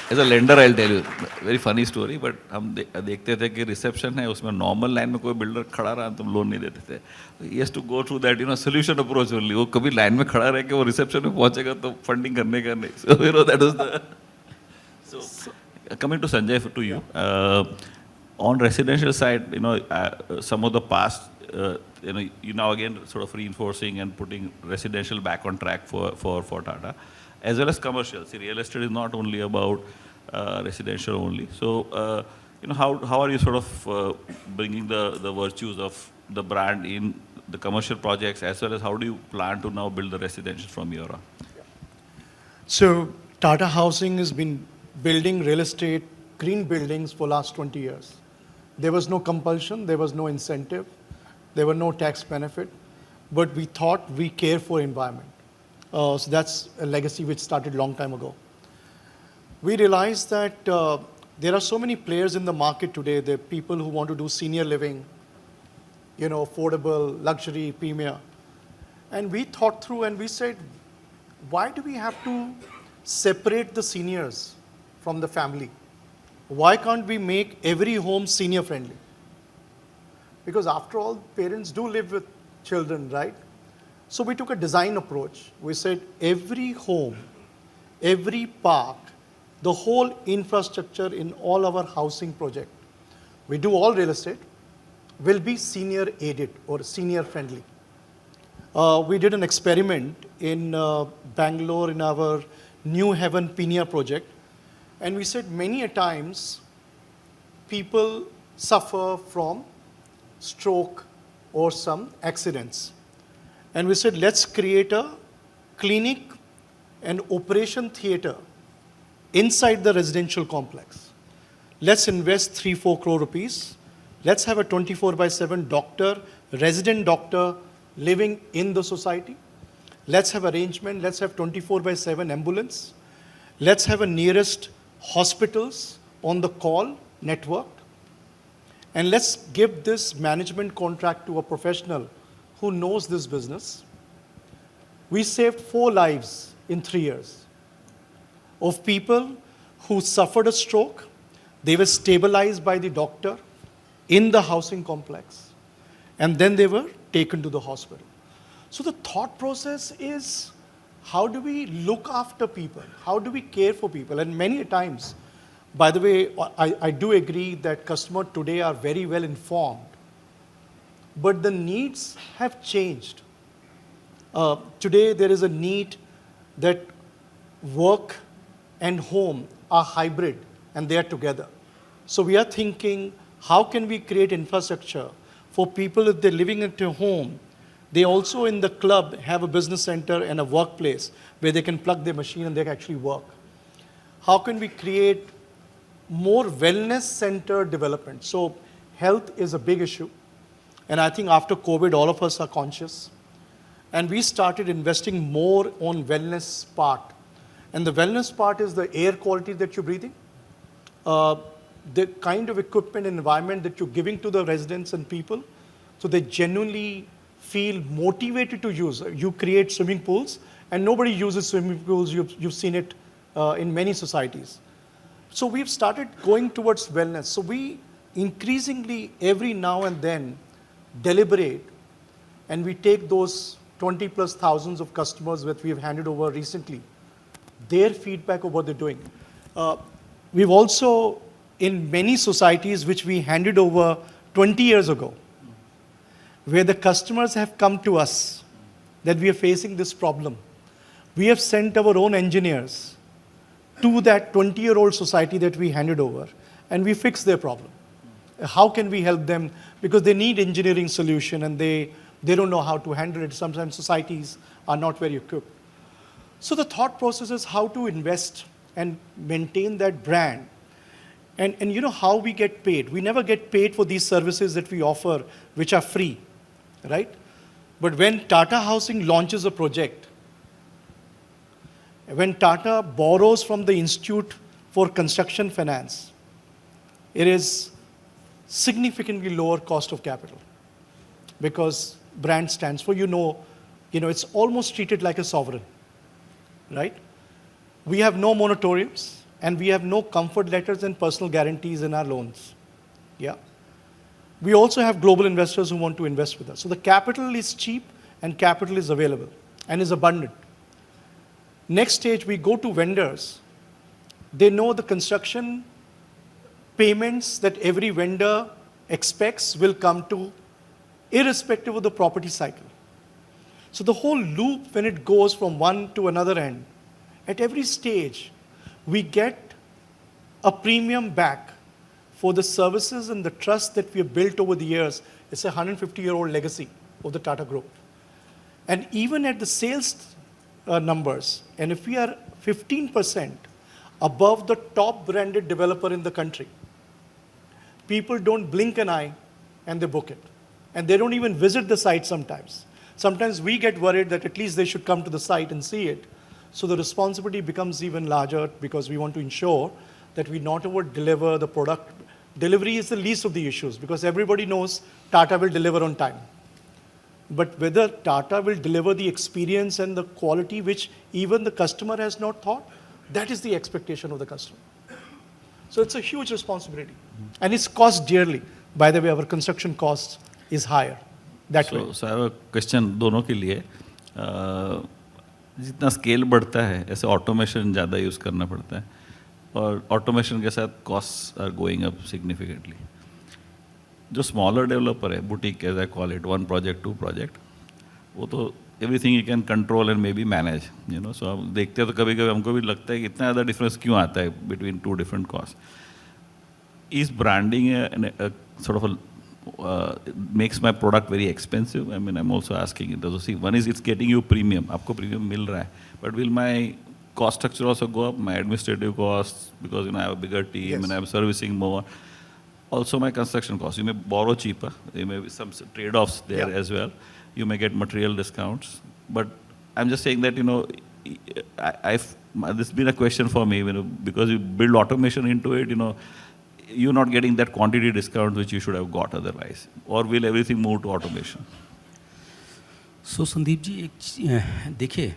as a lender, I'll tell you very funny story. But हम देखते थे कि रिसेप्शन है, उसमें नॉर्मल लाइन में कोई बिल्डर खड़ा रहा तो लोन नहीं देते थे। He has to go through that, you know, solution approach only. वो कभी लाइन में खड़ा रह के वो रिसेप्शन में पहुंचेगा तो फंडिंग करने का नहीं। So, you know, that was the. So, coming to Sanjay, to you, on residential side, you know, some of the past, you know, you now again sort of reinforcing and putting residential back on track for Tata, as well as commercial. See, real estate is not only about residential only. So, you know, how are you sort of bringing the virtues of the brand in the commercial projects, as well as how do you plan to now build the residential from here on? So Tata Housing has been building real estate, green buildings for last 20 years. There was no compulsion, there was no incentive, there were no tax benefit, but we thought we care for environment. So that's a legacy which started long time ago. We realized that there are so many players in the market today. There are people who want to do senior living, affordable, luxury, premier. And we thought through and we said, why do we have to separate the seniors from the family? Why can't we make every home senior friendly? Because after all, parents do live with children, right? So we took a design approach. We said every home, every park, the whole infrastructure in all our housing project, we do all real estate, will be senior aided or senior friendly. We did an experiment in Bangalore in our New Heaven Pinia project, and we said many a times people suffer from stroke or some accidents. And we said, let's create a clinic and operation theater inside the residential complex. Let's invest 3-4 crore rupees. Let's have a 24/7 doctor, resident doctor living in the society. Let's have arrangement. Let's have 24/7 ambulance. Let's have a nearest hospitals on the call network. And let's give this management contract to a professional who knows this business. We saved 4 lives in 3 years of people who suffered a stroke. They were stabilized by the doctor in the housing complex, and then they were taken to the hospital. So the thought process is, how do we look after people? How do we care for people? And many times, by the way, I do agree that customers today are very well informed, but the needs have changed. Today there is a need that work and home are hybrid and they are together. So we are thinking, how can we create infrastructure for people if they're living at a home, they also in the club have a business center and a workplace where they can plug their machine and they can actually work. How can we create more wellness-centered development? So health is a big issue. And I think after COVID, all of us are conscious. And we started investing more on wellness part. And the wellness part is the air quality that you're breathing, the kind of equipment and environment that you're giving to the residents and people, so they genuinely feel motivated to use. You create swimming pools, and nobody uses swimming pools. You've seen it in many societies. So we've started going towards wellness. So we increasingly, every now and then, deliberate, and we take those 20+ thousands of customers that we've handed over recently, their feedback of what they're doing. We've also, in many societies which we handed over 20 years ago, where the customers have come to us that we are facing this problem, we have sent our own engineers to that 20-year-old society that we handed over, and we fixed their problem. How can we help them? Because they need engineering solution and they don't know how to handle it. Sometimes societies are not very equipped. So the thought process is how to invest and maintain that brand. And you know how we get paid. We never get paid for these services that we offer, which are free, right? But when Tata Housing launches a project, when Tata borrows from the Institute for Construction Finance, it is significantly lower cost of capital because brand stands for, it's almost treated like a sovereign, right? We have no moratoriums and we have no comfort letters and personal guarantees in our loans. Yeah. We also have global investors who want to invest with us. So the capital is cheap and capital is available and is abundant. Next stage, we go to vendors. They know the construction payments that every vendor expects will come to, irrespective of the property cycle. So the whole loop, when it goes from one to another end, at every stage, we get a premium back for the services and the trust that we have built over the years. It's a 150-year-old legacy of the Tata Group. And even at the sales numbers, and if we are 15% above the top branded developer in the country, people don't blink an eye and they book it. And they don't even visit the site sometimes. Sometimes we get worried that at least they should come to the site and see it. So the responsibility becomes even larger because we want to ensure that we not over deliver the product. Delivery is the least of the issues because everybody knows Tata will deliver on time. But whether Tata will deliver the experience and the quality which even the customer has not thought, that is the expectation of the customer. So it's a huge responsibility. And it's cost dearly. By the way, our construction cost is higher. That way. So I have a question दोनों के लिए. जितना scale बढ़ता है ऐसे automation ज़्यादा use करना पड़ता है और ऑटोमेशन के साथ cost are going up significantly. जो स्मॉलर डेवलपर है, boutique as I call it, 1 project 2 project, वो तो everything you can control and may be manage, you know. So हम देखते हैं तो कभी कभी हमको भी लगता है कि इतना ज़्यादा डिफरेंस क्यों आता है between 2 different cost. Is branding sort of makes my product very expensive? I mean, I'm also asking it. See, one is it's getting you premium. आपको premium मिल रहा है, but will my cost structure also go up? My administrative costs, because you know I have a bigger team, Yes. and I'm servicing more. Also, my construction costs. You may borrow cheaper. There may be some trade-offs there Yeah. as well. You may get material discounts, but I'm just saying that, you know, this has been a question for me, you know, because you build automation into it, you know, you're not getting that quantity discount which you should have got otherwise. Or will everything move to automation? सो संदीप जी, एक देखिए,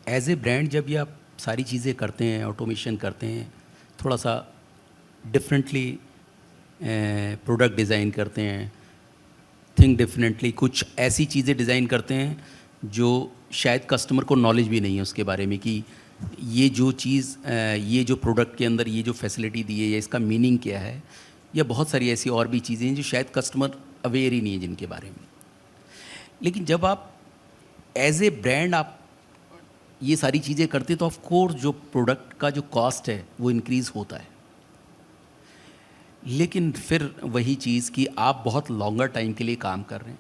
as a brand जब ये आप सारी चीज़ें करते हैं, automation करते हैं, थोड़ा सा डिफरेंटली प्रोडक्ट डिज़ाइन करते हैं, थिंक डिफरेंटली, कुछ ऐसी चीज़ें डिज़ाइन करते हैं जो शायद कस्टमर को नॉलेज भी नहीं है उसके बारे में कि ये जो चीज़, ये जो प्रोडक्ट के अंदर ये जो फैसिलिटी दी है या इसका मीनिंग क्या है, या बहुत सारी ऐसी और भी चीज़ें हैं जो शायद कस्टमर अवेयर ही नहीं है जिनके बारे में. लेकिन जब आप एज ए ब्रांड आप ये सारी चीज़ें करते तो ऑफ कोर्स जो प्रोडक्ट का जो कॉस्ट है वो इंक्रीज़ होता है. लेकिन फिर वही चीज़ कि आप बहुत लॉन्गर टाइम के लिए काम कर रहे हैं.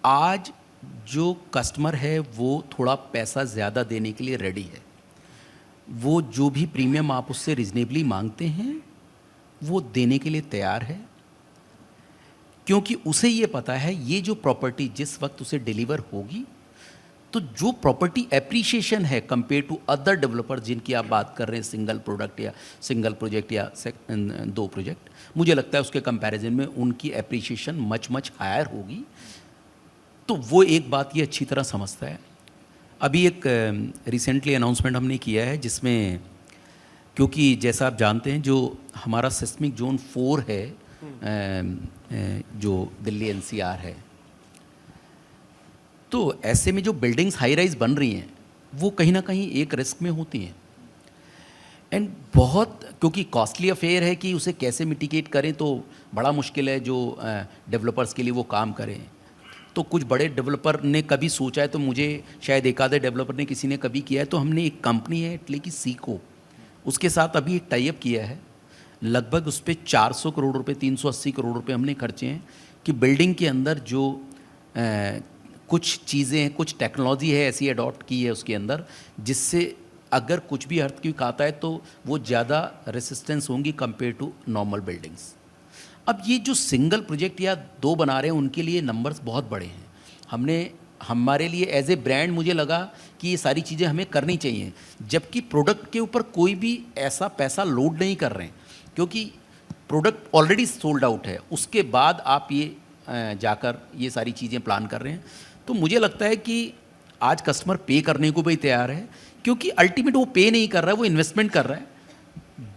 आज जो कस्टमर है वो थोड़ा पैसा ज़्यादा देने के लिए रेडी है. वो जो भी प्रीमियम आप उससे रिजनेबली मांगते हैं वो देने के लिए तैयार है, क्योंकि उसे ये पता है ये जो प्रॉपर्टी जिस वक्त उसे डिलीवर होगी तो जो प्रॉपर्टी एप्रिशिएशन है कंपेयर टू अदर डेवलपर जिनकी आप बात कर रहे हैं, सिंगल प्रोडक्ट या सिंगल प्रोजेक्ट या 2 प्रोजेक्ट, मुझे लगता है उसके कंपैरिजन में उनकी एप्रिशिएशन मच हायर होगी. तो वो एक बात ये अच्छी तरह समझता है. अभी एक रिसेंटली अनाउंसमेंट हमने किया है जिसमें, क्योंकि जैसा आप जानते हैं जो हमारा सिस्मिक जोन 4 है, जो दिल्ली NCR है, तो ऐसे में जो बिल्डिंग्स हाई राइज बन रही हैं वो कहीं ना कहीं एक रिस्क में होती हैं. एंड बहुत, क्योंकि कॉस्टली अफेयर है कि उसे कैसे मिटिगेट करें तो बड़ा मुश्किल है जो डेवलपर्स के लिए वो काम करें. तो कुछ बड़े डेवलपर ने कभी सोचा है, तो मुझे शायद एक आधे डेवलपर ने किसी ने कभी किया है, तो हमने एक कंपनी है इटली की सीको, उसके साथ अभी एक टाई अप किया है. लगभग उस पर 400 करोड़ रुपए, 380 करोड़ रुपए हमने खर्चे हैं कि बिल्डिंग के अंदर जो कुछ चीज़ें हैं, कुछ टेक्नोलॉजी है ऐसी अडॉप्ट की है उसके अंदर, जिससे अगर कुछ भी अर्थक्वेक आता है तो वो ज़्यादा रेसिस्टेंस होंगी कंपेयर टू नॉर्मल बिल्डिंग्स. अब ये जो सिंगल प्रोजेक्ट या 2 बना रहे हैं उनके लिए नंबर्स बहुत बड़े हैं. हमारे लिए एज ए ब्रांड मुझे लगा कि ये सारी चीज़ें हमें करनी चाहिए, जबकि प्रोडक्ट के ऊपर कोई भी ऐसा पैसा लोड नहीं कर रहे हैं, क्योंकि प्रोडक्ट ऑलरेडी सोल्ड आउट है. उसके बाद आप ये जाकर ये सारी चीज़ें प्लान कर रहे हैं. तो मुझे लगता है कि आज कस्टमर पे करने को भी तैयार है, क्योंकि अल्टीमेट वो पे नहीं कर रहा है, वो इन्वेस्टमेंट कर रहा है.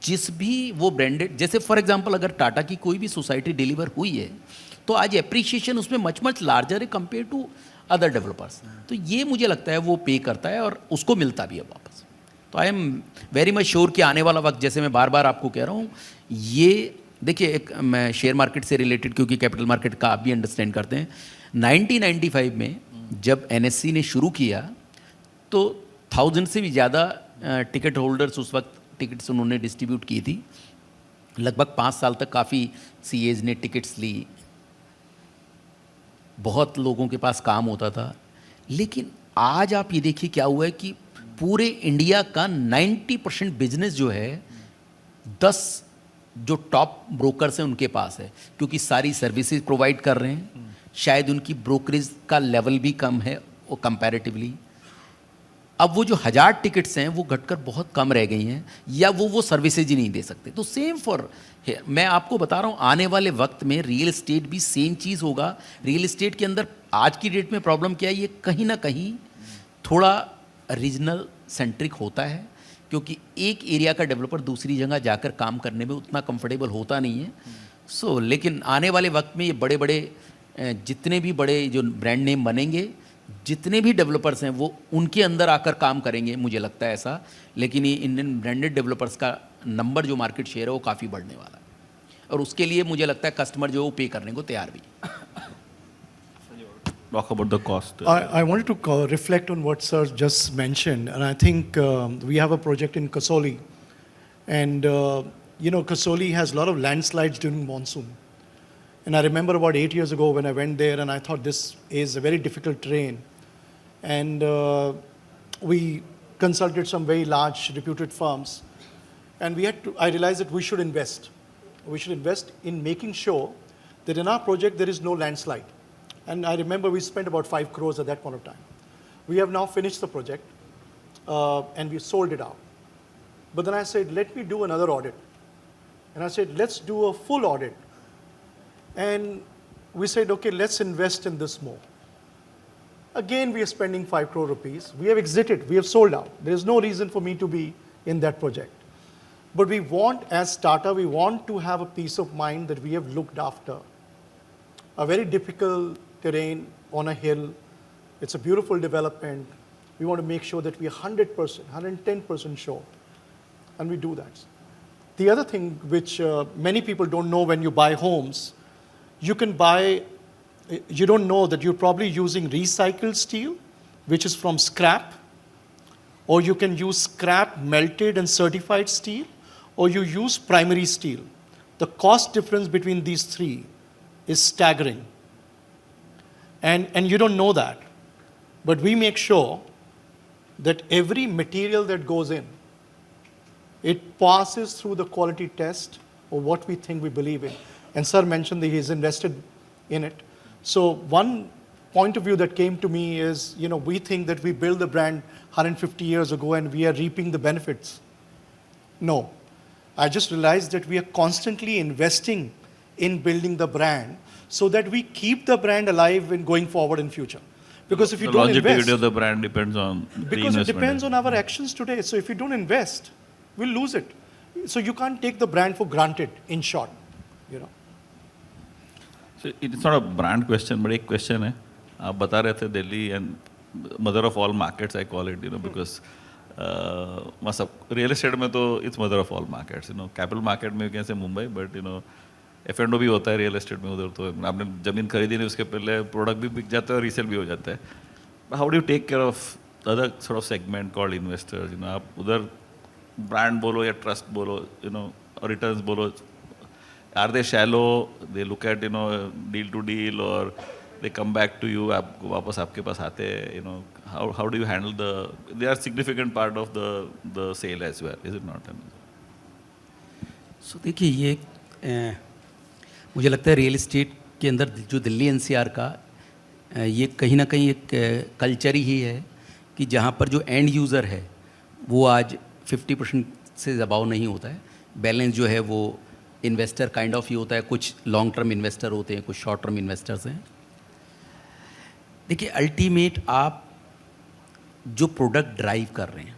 जिस भी वो ब्रांडेड, जैसे फॉर एग्जांपल अगर टाटा की कोई भी सोसाइटी डिलीवर हुई है तो आज एप्रिशिएशन उसमें मच लार्जर है कंपेयर टू अदर डेवलपर्स. तो ये मुझे लगता है वो पे करता है और उसको मिलता भी है वापस. तो I am very much sure कि आने वाला वक्त, जैसे मैं बार बार आपको कह रहा हूँ, ये देखिए, एक मैं शेयर मार्केट से रिलेटेड, क्योंकि कैपिटल मार्केट का आप भी अंडरस्टैंड करते हैं, 1995 में जब NSE ने शुरू किया तो 1000 से भी ज़्यादा टिकट होल्डर्स उस वक्त टिकट्स उन्होंने डिस्ट्रीब्यूट की थी. लगभग 5 साल तक काफ़ी CAs ने टिकट्स ली. बहुत लोगों के पास काम होता था। लेकिन आज आप ये देखिए क्या हुआ है कि पूरे इंडिया का 90% बिजनेस जो है 10 जो टॉप ब्रोकर्स हैं उनके पास है, क्योंकि सारी सर्विसेज प्रोवाइड कर रहे हैं। शायद उनकी ब्रोकरेज का लेवल भी कम है वो कंपैरेटिवली। अब वो जो 1000 टिकट्स हैं वो घटकर बहुत कम रह गई हैं, या वो सर्विसेज ही नहीं दे सकते। तो सेम फॉर, मैं आपको बता रहा हूँ आने वाले वक्त में रियल एस्टेट भी सेम चीज़ होगा। रियल एस्टेट के अंदर आज की डेट में प्रॉब्लम क्या है, ये कहीं ना कहीं थोड़ा रीजनल सेंट्रिक होता है, क्योंकि एक एरिया का डेवलपर दूसरी जगह जाकर काम करने में उतना कंफर्टेबल होता नहीं है। लेकिन आने वाले वक्त में ये बड़े बड़े जितने भी बड़े जो ब्रांड नेम बनेंगे, जितने भी डेवलपर्स हैं वो उनके अंदर आकर काम करेंगे, मुझे लगता है ऐसा। लेकिन ये इंडियन ब्रांडेड डेवलपर्स का नंबर जो मार्केट शेयर है वो काफ़ी बढ़ने वाला है, और उसके लिए मुझे लगता है कस्टमर जो है वो पे करने को तैयार भी है। Talk about the cost. I wanted to reflect on what Sir just mentioned, and I think we have a project in Kasoli, and Kasoli has a lot of landslides during monsoon. And I remember about 8 years ago when I went there, and I thought this is a very difficult terrain, and we consulted some very large reputed firms, and I realized that we should invest. We should invest in making sure that in our project there is no landslide. And I remember we spent about 5 crores at that point of time. We have now finished the project, and we sold it out. But then I said, let me do another audit. And I said, let's do a full audit. And we said, okay, let's invest in this more. Again, we are spending 5 crore rupees. We have exited, we have sold out. There is no reason for me to be in that project. But we want, as Tata, we want to have a peace of mind that we have looked after a very difficult terrain on a hill. It's a beautiful development. We want to make sure that we are 100%, 110% sure. And we do that. The other thing which many people don't know when you buy homes, you don't know that you're probably using recycled steel, which is from scrap, or you can use scrap melted and certified steel, or you use primary steel. The cost difference between these three is staggering. And you don't know that. But we make sure that every material that goes in, it passes through the quality test of what we think we believe in. And Sir mentioned that he's invested in it. So one point of view that came to me is, we think that we built the brand 150 years ago and we are reaping the benefits. No. I just realized that we are constantly investing in building the brand so that we keep the brand alive and going forward in future. Because if you The don't longevity invest, of the brand depends on the because it investment. depends on our actions today. So if you don't invest, we'll lose it. So you can't take the brand for granted, in short. So it's not a brand question, but एक question है. आप बता रहे थे Delhi and mother of all markets, I call it, because real estate में तो it's mother of all markets. Capital market में कैसे मुंबई, but F&O भी होता है रियल एस्टेट में. उधर तो आपने ज़मीन खरीदी नहीं, उसके पहले प्रोडक्ट भी बिक जाता है और रीसेल भी हो जाता है. How do you take care of other sort of segment called investors? आप उधर ब्रांड बोलो या ट्रस्ट बोलो, और रिटर्न्स बोलो, are they shallow, they look at deal to deal, और they come back to you, आपको वापस आपके पास आते हैं? How do you handle they are significant part of the cell as well, is it not? So देखिए, ये मुझे लगता है रियल एस्टेट के अंदर जो दिल्ली एनसीआर का ये कहीं ना कहीं एक कल्चर ही है कि जहाँ पर जो एंड यूज़र है वो आज 50% से अबाव नहीं होता है. बैलेंस जो है वो इन्वेस्टर काइंड ऑफ ही होता है. कुछ लॉन्ग टर्म इन्वेस्टर होते हैं, कुछ शॉर्ट टर्म इन्वेस्टर्स हैं. देखिए, अल्टीमेट आप जो प्रोडक्ट ड्राइव कर रहे हैं,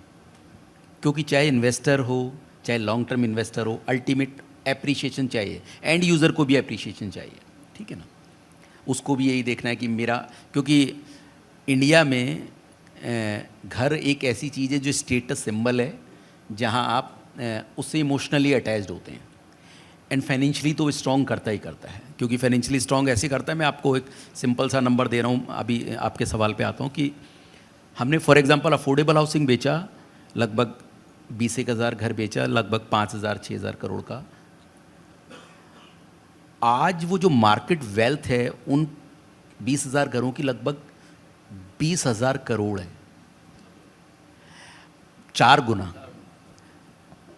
क्योंकि चाहे इन्वेस्टर हो चाहे लॉन्ग टर्म इन्वेस्टर हो, अल्टीमेट एप्रिशिएशन चाहिए. एंड यूज़र को भी एप्रिशिएशन चाहिए, ठीक है ना. उसको भी यही देखना है कि मेरा, क्योंकि इंडिया में घर एक ऐसी चीज़ है जो स्टेटस सिंबल है, जहां आप उससे इमोशनली अटैच्ड होते हैं. एंड फाइनेंशियली तो स्ट्रॉन्ग करता ही करता है, क्योंकि फाइनेंशियली स्ट्रॉन्ग ऐसे करता है. मैं आपको एक सिंपल सा नंबर दे रहा हूँ, अभी आपके सवाल पे आता हूँ, कि हमने फॉर एग्जांपल अफोर्डेबल हाउसिंग बेचा, लगभग 20,000 घर बेचा, लगभग 5,000-6,000 करोड़ का. आज वो जो मार्केट वेल्थ है उन 20,000 घरों की लगभग 20,000 करोड़ है, 4 गुना।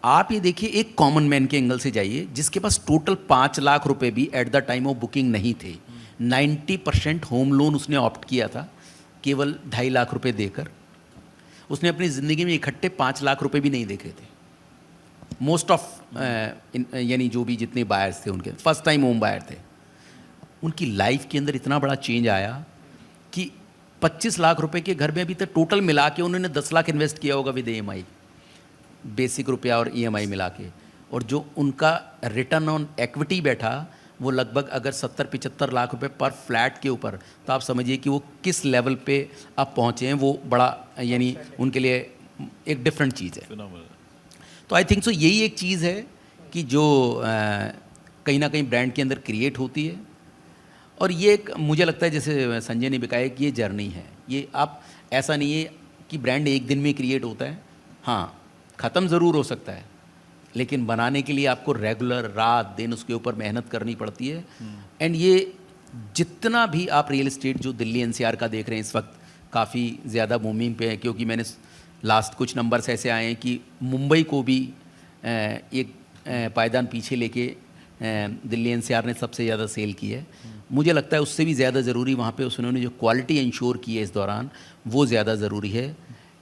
आप ये देखिए, एक कॉमन मैन के एंगल से जाइए जिसके पास टोटल 5 लाख रुपए भी at the time of booking नहीं थे। 90% होम लोन उसने ऑप्ट किया था केवल 2.5 लाख रुपए देकर। उसने अपनी ज़िंदगी में इकट्ठे 5 लाख रुपए भी नहीं देखे थे। मोस्ट ऑफ यानी जो भी जितने बायर्स थे उनके फर्स्ट टाइम होम बायर थे, उनकी लाइफ के अंदर इतना बड़ा चेंज आया कि 25 लाख रुपए के घर में अभी तक टोटल मिला के उन्होंने 10 लाख इन्वेस्ट किया होगा विद EMI, बेसिक रुपया और EMI मिला के। और जो उनका रिटर्न ऑन एक्विटी बैठा वो लगभग अगर 70-75 लाख रुपए पर फ्लैट के ऊपर, तो आप समझिए कि वो किस लेवल पे आप पहुँचे हैं। वो बड़ा यानी उनके लिए एक डिफरेंट चीज़ है। तो आई थिंक सो यही एक चीज़ है कि जो कहीं ना कहीं ब्रांड के अंदर क्रिएट होती है। और ये एक मुझे लगता है जैसे संजय ने बताया कि ये जर्नी है। ये आप ऐसा नहीं है कि ब्रांड एक दिन में क्रिएट होता है, हाँ ख़त्म ज़रूर हो सकता है, लेकिन बनाने के लिए आपको रेगुलर रात दिन उसके ऊपर मेहनत करनी पड़ती है। एंड ये जितना भी आप रियल एस्टेट जो दिल्ली NCR का देख रहे हैं इस वक्त काफ़ी ज़्यादा बूमिंग पे है, क्योंकि मैंने लास्ट कुछ नंबर्स ऐसे आए हैं कि मुंबई को भी एक पायदान पीछे लेके दिल्ली NCR ने सबसे ज़्यादा सेल की है। मुझे लगता है उससे भी ज़्यादा ज़रूरी वहाँ पे उन्होंने जो क्वालिटी इंश्योर की है इस दौरान, वो ज़्यादा ज़रूरी है।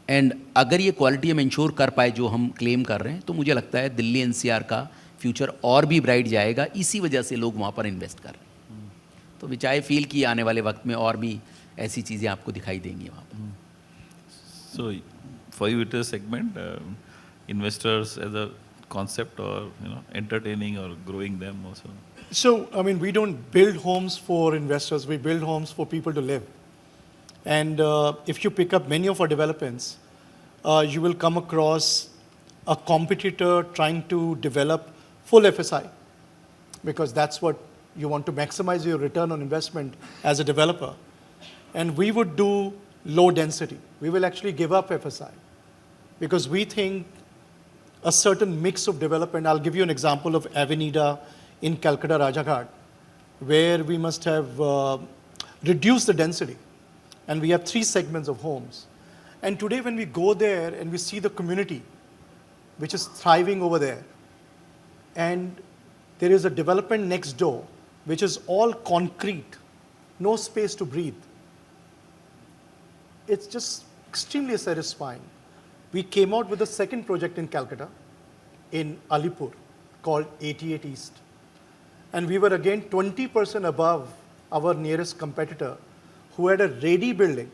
एंड अगर ये क्वालिटी हम इंश्योर कर पाए जो हम क्लेम कर रहे हैं, तो मुझे लगता है दिल्ली NCR का फ्यूचर और भी ब्राइट जाएगा। इसी वजह से लोग वहाँ पर इन्वेस्ट कर रहे हैं। तो विच आई फील कि आने वाले वक्त में और भी ऐसी चीज़ें आपको दिखाई देंगी वहाँ पर। So for you it is segment, investors as a concept, or entertaining or growing them also? So, I mean, we don't build homes for investors, we build homes for people to live. And if you pick up many of our developments, you will come across a competitor trying to develop full FSI, because that's what you want to maximize your return on investment as a developer. And we would do low density. We will actually give up FSI because we think a certain mix of development. I'll give you an example of Avenida in Calcutta, Rajaghat, where we must have reduced the density. And we have 3 segments of homes. And today when we go there and we see the community, which is thriving over there, and there is a development next door, which is all concrete, no space to breathe. It's just extremely satisfying. We came out with a second project in Calcutta, in Alipur, called 88 East. And we were again 20% above our nearest competitor, who had a ready building.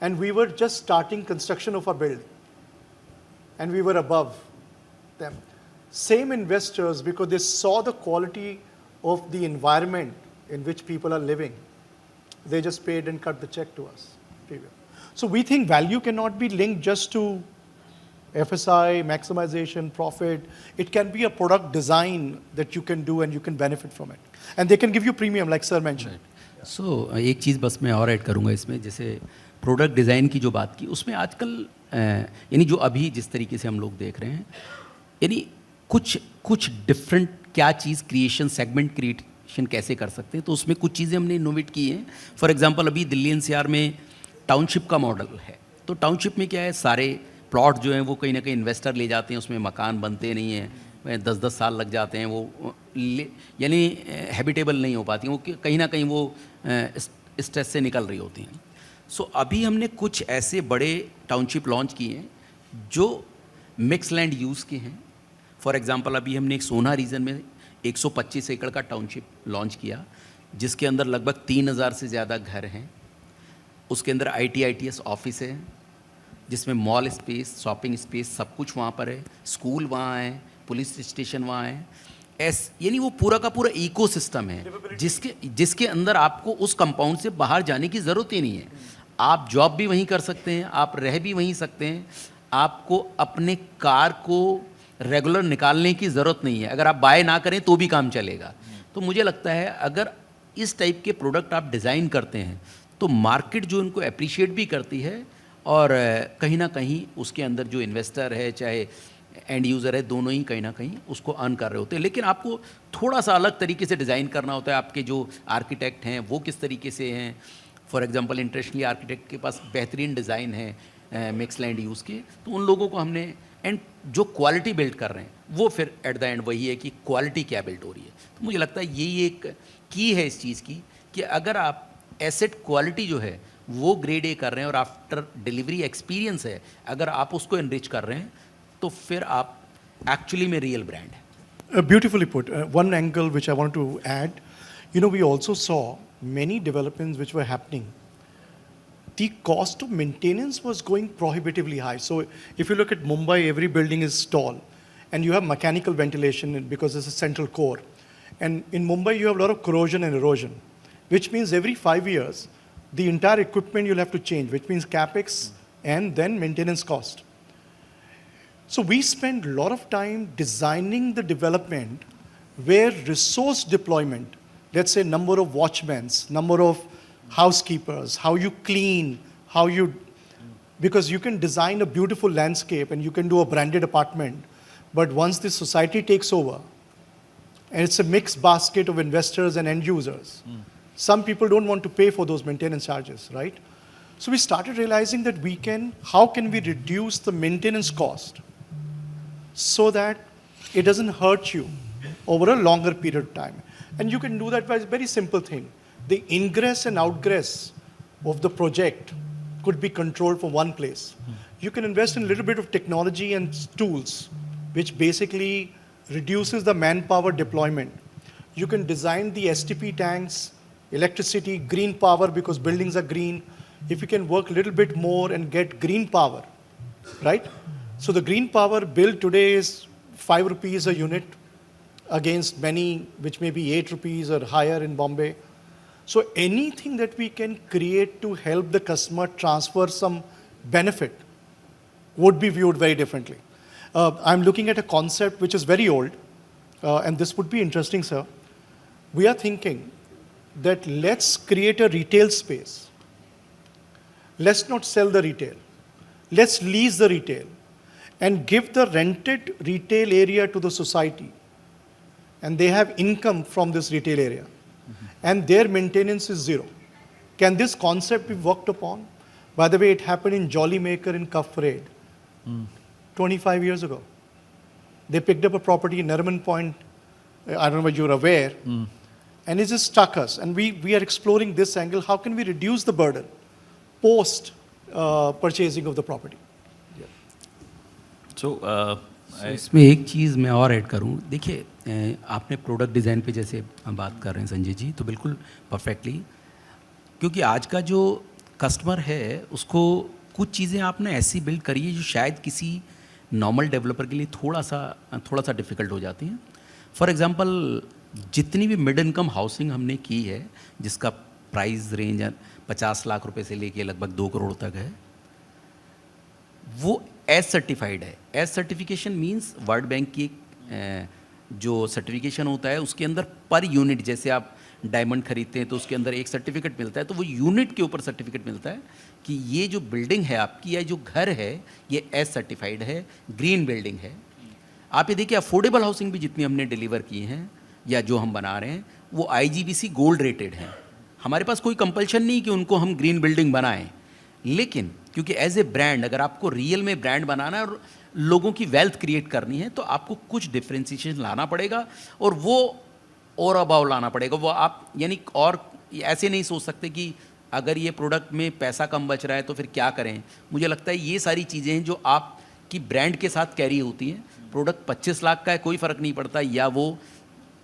And we were just starting construction of our building. And we were above them. Same investors, because they saw the quality of the environment in which people are living, they just paid and cut the check to us. So we think value cannot be linked just to FSI, maximization, profit. It can be a product design that you can do and you can benefit from it. And they can give you premium, like sir mentioned. So एक चीज़ बस मैं और add करूँगा इसमें, जैसे product design की जो बात की, उसमें आजकल यानी जो अभी जिस तरीके से हम लोग देख रहे हैं, यानी कुछ डिफरेंट क्या चीज़ क्रिएशन, सेगमेंट क्रिएशन कैसे कर सकते हैं, तो उसमें कुछ चीज़ें हमने इनोवेट की हैं। फॉर एग्जांपल अभी दिल्ली NCR में टाउनशिप का मॉडल है। तो टाउनशिप में क्या है, सारे प्लॉट जो हैं वो कहीं ना कहीं इन्वेस्टर ले जाते हैं, उसमें मकान बनते नहीं हैं, 10-10 साल लग जाते हैं, वो यानी हैबिटेबल नहीं हो पाती, वो कहीं ना कहीं वो स्ट्रेस से निकल रही होती हैं। सो अभी हमने कुछ ऐसे बड़े टाउनशिप लॉन्च किए हैं जो मिक्स लैंड यूज़ के हैं। फॉर एग्जांपल अभी हमने एक सोना रीजन में 125 एकड़ का टाउनशिप लॉन्च किया, जिसके अंदर लगभग 3000 से ज़्यादा घर हैं। उसके अंदर ITS ऑफिस है, जिसमें मॉल स्पेस, शॉपिंग स्पेस, सब कुछ वहाँ पर है, स्कूल वहाँ है, पुलिस स्टेशन वहाँ है। यानी वो पूरा का पूरा इकोसिस्टम है जिसके अंदर आपको उस कंपाउंड से बाहर जाने की ज़रूरत ही नहीं है। आप जॉब भी वहीं कर सकते हैं, आप रह भी वहीं सकते हैं, आपको अपने कार को रेगुलर निकालने की ज़रूरत नहीं है। अगर आप बाय ना करें तो भी काम चलेगा। तो मुझे लगता है अगर इस टाइप के प्रोडक्ट आप डिज़ाइन करते हैं तो मार्केट जो उनको अप्रिशिएट भी करती है, और कहीं ना कहीं उसके अंदर जो इन्वेस्टर है, चाहे एंड यूज़र है, दोनों ही कहीं ना कहीं उसको अर्न कर रहे होते हैं। लेकिन आपको थोड़ा सा अलग तरीके से डिज़ाइन करना होता है। आपके जो आर्किटेक्ट हैं वो किस तरीके से हैं, फॉर एग्जांपल इंटरनेशनली आर्किटेक्ट के पास बेहतरीन डिज़ाइन है मिक्स लैंड यूज़ के, तो उन लोगों को हमने, एंड जो क्वालिटी बिल्ड कर रहे हैं वो फिर एट द एंड वही है कि क्वालिटी क्या बिल्ड हो रही है। तो मुझे लगता है यही एक की है इस चीज़ की, कि अगर आप एसेट क्वालिटी जो है वो ग्रेड ए कर रहे हैं और आफ्टर डिलीवरी एक्सपीरियंस है, अगर आप उसको एनरिच कर रहे हैं, तो फिर आप एक्चुअली में रियल ब्रांड है। Beautifully put. One angle which I wanted to add, you know, we also saw many developments which were happening. The cost of maintenance was going prohibitively high. So if you look at Mumbai, every building is tall, and you have mechanical ventilation because it's a central core. And in Mumbai, you have a lot of corrosion and erosion, which means every 5 years, the entire equipment you'll have to change, which means capex and then maintenance cost. So we spend a lot of time designing the development where resource deployment, let's say number of watchmen, number of housekeepers, how you clean, how you, because you can design a beautiful landscape and you can do a branded apartment, but once the society takes over, and it's a mixed basket of investors and end users, some people don't want to pay for those maintenance charges, right? So we started realizing that how can we reduce the maintenance cost so that it doesn't hurt you over a longer period of time. And you can do that by a very simple thing. The ingress and outgress of the project could be controlled from one place. You can invest in a little bit of technology and tools, which basically reduces the manpower deployment. You can design the STP tanks, electricity, green power, because buildings are green. If you can work a little bit more and get green power, right? So the green power bill today is 5 rupees a unit against many which may be 8 rupees or higher in Bombay. So anything that we can create to help the customer transfer some benefit would be viewed very differently. I'm looking at a concept which is very old, and this would be interesting, sir. We are thinking that let's create a retail space. Let's not sell the retail. Let's lease the retail and give the rented retail area to the society. And they have income from this retail area. And their maintenance is zero. Can this concept be worked upon? By the way, it happened in Jolly Maker in Cuff Parade 25 years ago. They picked up a property in Nariman Point. I don't know whether you're aware. And it just struck us. And we are exploring this angle. How can we reduce the burden post purchasing of the property? So, इसमें एक चीज़ मैं और add करूं, देखिए आपने product design पे जैसे हम बात कर रहे हैं संजय जी, तो बिल्कुल परफेक्टली, क्योंकि आज का जो कस्टमर है उसको कुछ चीज़ें आपने ऐसी बिल्ड करी है जो शायद किसी नॉर्मल डेवलपर के लिए थोड़ा सा डिफ़िकल्ट हो जाती हैं। फॉर एग्जांपल जितनी भी मिड इनकम हाउसिंग हमने की है, जिसका प्राइस रेंज 50 लाख रुपए से लेके लगभग 2 करोड़ तक है, वो एज सर्टिफाइड है। EDGE certification means World Bank की जो सर्टिफिकेशन होता है उसके अंदर पर यूनिट, जैसे आप डायमंड खरीदते हैं तो उसके अंदर एक सर्टिफिकेट मिलता है, तो वो यूनिट के ऊपर सर्टिफिकेट मिलता है कि ये जो बिल्डिंग है आपकी या जो घर है ये एज सर्टिफाइड है, ग्रीन बिल्डिंग है। आप ये देखिए अफोर्डेबल हाउसिंग भी जितनी हमने डिलीवर की हैं या जो हम बना रहे हैं वो IGBC गोल्ड रेटेड हैं। हमारे पास कोई कंपल्शन नहीं कि उनको हम ग्रीन बिल्डिंग बनाएं, लेकिन क्योंकि एज ए ब्रांड अगर आपको रियल में ब्रांड बनाना है और लोगों की वेल्थ क्रिएट करनी है तो आपको कुछ डिफ्रेंसिएशन लाना पड़ेगा और वो और अबाव लाना पड़ेगा। वो आप यानी और ऐसे नहीं सोच सकते कि अगर ये प्रोडक्ट में पैसा कम बच रहा है तो फिर क्या करें। मुझे लगता है ये सारी चीज़ें हैं जो आपकी ब्रांड के साथ कैरी होती हैं। प्रोडक्ट 25 लाख का है कोई फ़र्क नहीं पड़ता या वो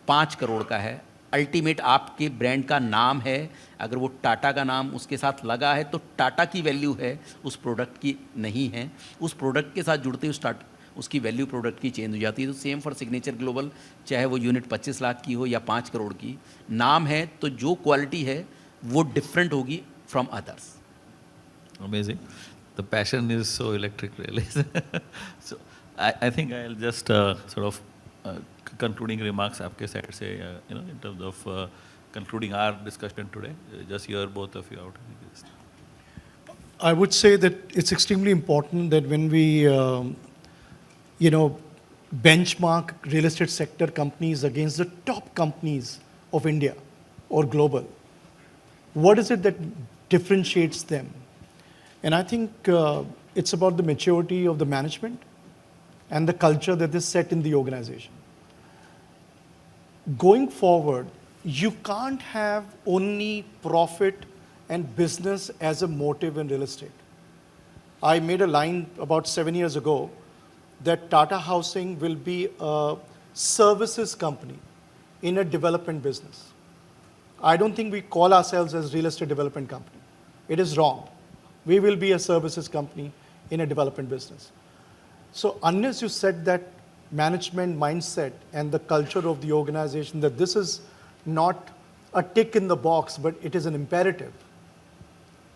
5 करोड़ का है, अल्टीमेट आपके ब्रांड का नाम है। अगर वो टाटा का नाम उसके साथ लगा है तो टाटा की वैल्यू है, उस प्रोडक्ट की नहीं है। उस प्रोडक्ट के साथ जुड़ते ही उसकी वैल्यू प्रोडक्ट की चेंज हो जाती है। तो सेम फॉर सिग्नेचर ग्लोबल, चाहे वो यूनिट 25 लाख की हो या 5 करोड़ की, नाम है तो जो क्वालिटी है वो डिफरेंट होगी from others. amazing. The passion is so electric, really. So, I think I'll just sort of concluding remarks आपके side से, in terms of concluding our discussion today. Just hear both of you out. I would say that it's extremely important that when we, benchmark real estate sector companies against the top companies of India or global. What is it that differentiates them? And I think it's about the maturity of the management and the culture that is set in the organization. Going forward, you can't have only profit and business as a motive in real estate. I made a line about 7 years ago that Tata Housing will be a services company in a development business. I don't think we call ourselves as real estate development company. It is wrong. We will be a services company in a development business. So unless you set that management mindset and the culture of the organization that this is not a tick in the box, but it is an imperative,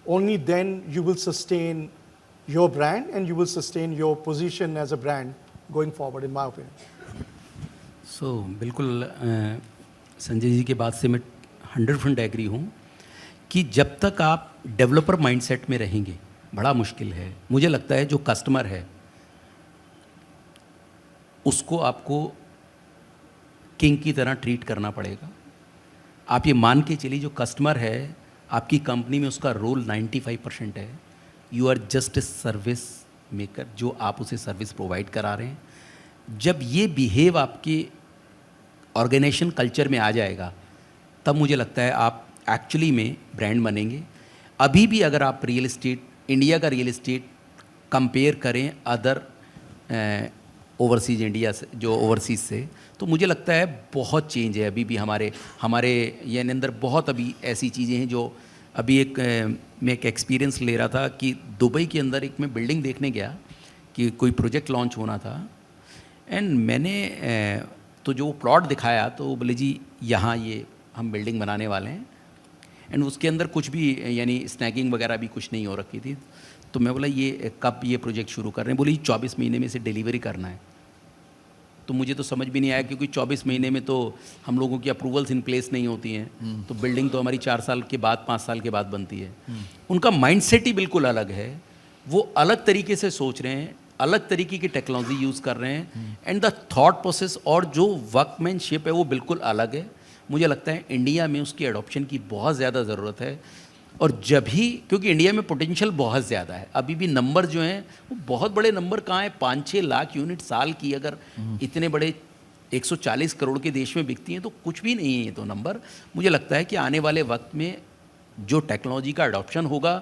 only then you will sustain your brand and you will sustain your position as a brand going forward, in my opinion. सो बिल्कुल संजय जी के बात से मैं 100% agree हूँ कि जब तक आप डेवलपर माइंडसेट में रहेंगे बड़ा मुश्किल है। मुझे लगता है जो कस्टमर है उसको आपको किंग की तरह ट्रीट करना पड़ेगा। आप ये मान के चलिए जो कस्टमर है आपकी कंपनी में उसका रोल 95% है। You are just a service maker, जो आप उसे सर्विस प्रोवाइड करा रहे हैं। जब ये बिहेव आपके ऑर्गेनाइजेशन कल्चर में आ जाएगा तब मुझे लगता है आप एक्चुअली में ब्रांड बनेंगे। अभी भी अगर आप रियल इस्टेट, इंडिया का रियल इस्टेट कंपेयर करें अदर ओवरसीज इंडिया से, जो ओवरसीज से, तो मुझे लगता है बहुत चेंज है। अभी भी हमारे यानी अंदर बहुत अभी ऐसी चीज़ें हैं जो अभी मैं एक एक्सपीरियंस ले रहा था कि दुबई के अंदर एक मैं बिल्डिंग देखने गया कि कोई प्रोजेक्ट लॉन्च होना था एंड मैंने तो जो प्लॉट दिखाया तो बोले जी यहाँ ये हम बिल्डिंग बनाने वाले हैं एंड उसके अंदर कुछ भी यानी स्नैगिंग वगैरह भी कुछ नहीं हो रखी थी। तो मैं बोला ये कब ये प्रोजेक्ट शुरू कर रहे हैं? बोले 24 महीने में इसे डिलीवरी करना है। तो मुझे तो समझ भी नहीं आया क्योंकि 24 महीने में तो हम लोगों की अप्रूवल्स इन प्लेस नहीं होती हैं। तो बिल्डिंग तो हमारी 4 साल के बाद 5 साल के बाद बनती है। उनका माइंडसेट ही बिल्कुल अलग है। वो अलग तरीके से सोच रहे हैं, अलग तरीके की टेक्नोलॉजी यूज़ कर रहे हैं एंड द थॉट प्रोसेस और जो वर्कमैनशिप है वो बिल्कुल अलग है। मुझे लगता है इंडिया में उसकी एडॉप्शन की बहुत ज़्यादा ज़रूरत है। और जब ही, क्योंकि इंडिया में पोटेंशियल बहुत ज़्यादा है, अभी भी नंबर जो हैं वो बहुत बड़े नंबर कहाँ हैं। 5-6 लाख यूनिट साल की अगर इतने बड़े 140 करोड़ के देश में बिकती हैं तो कुछ भी नहीं है ये तो नंबर। मुझे लगता है कि आने वाले वक्त में जो टेक्नोलॉजी का अडॉप्शन होगा,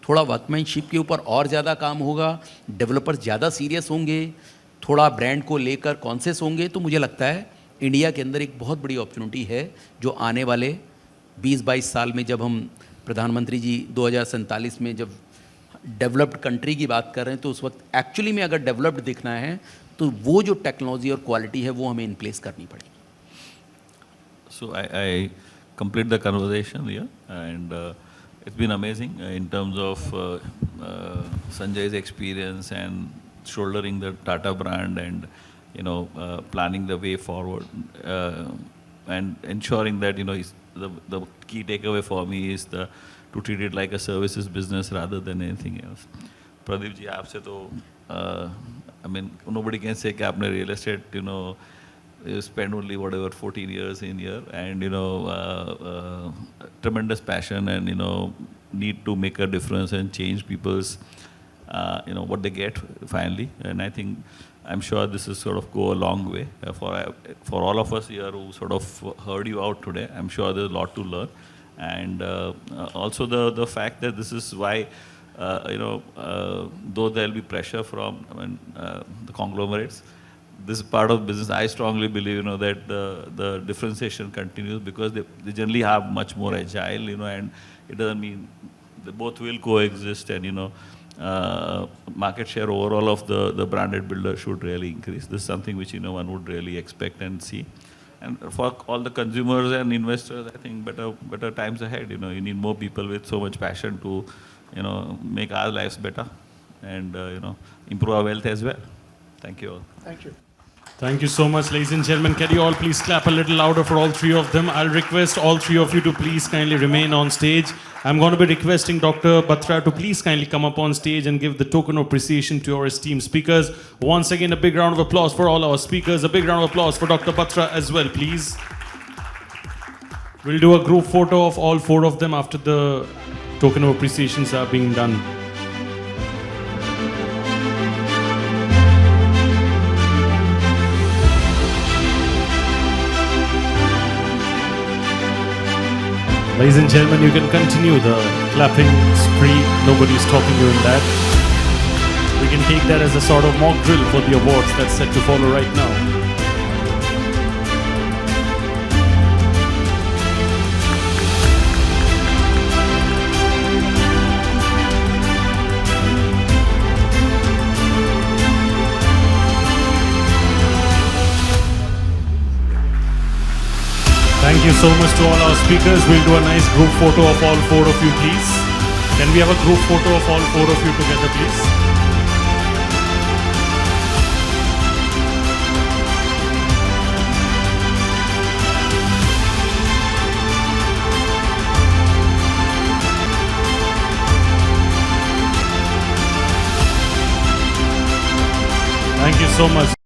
थोड़ा वर्कमैनशिप के ऊपर और ज़्यादा काम होगा, डेवलपर ज़्यादा सीरियस होंगे, थोड़ा ब्रांड को लेकर कॉन्शियस होंगे, तो मुझे लगता है इंडिया के अंदर एक बहुत बड़ी अपॉर्चुनिटी है जो आने वाले 20-22 साल में, जब हम प्रधानमंत्री जी 2047 में जब डेवलप्ड कंट्री की बात कर रहे हैं तो उस वक्त एक्चुअली में अगर डेवलप्ड दिखना है तो वो जो टेक्नोलॉजी और क्वालिटी है वो हमें इन प्लेस करनी पड़ेगी। So I complete the conversation here, and it's been amazing in terms of Sanjay's experience and shouldering the Tata brand and planning the way forward and ensuring that the key takeaway for me is to treat it like a services business rather than anything else. Pradeep ji, aapse to I mean nobody can say कि आपने real estate you spend only whatever 14 years in here and tremendous passion and need to make a difference and change people's what they get finally. And I think I'm sure this is sort of go a long way for all of us here who sort of heard you out today. I'm sure there's a lot to learn, and also the fact that this is why though there'll be pressure from the conglomerates, this part of business, I strongly believe, that the differentiation continues because they generally have much more agile, and it doesn't mean they both will coexist, and market share overall of the branded builder should really increase. This is something which one would really expect and see. And for all the consumers and investors, I think better times ahead. You need more people with so much passion to make our lives better and improve our wealth as well. Thank you all. Thank you. Thank you so much, ladies and gentlemen. Can you all please clap a little louder for all three of them? I'll request all three of you to please kindly remain on stage. I'm going to be requesting Dr. Batra to please kindly come up on stage and give the token of appreciation to our esteemed speakers. Once again, a big round of applause for all our speakers. A big round of applause for Dr. Batra as well, please. We'll do a group photo of all four of them after the token of appreciations are being done. Ladies and gentlemen, you can continue the clapping spree. Nobody's stopping you in that. We can take that as a sort of mock drill for the awards that's set to follow right now. Thank you so much to all our speakers. We'll do a nice group photo of all four of you, please. Can we have a group photo of all four of you together, please? Thank you so much.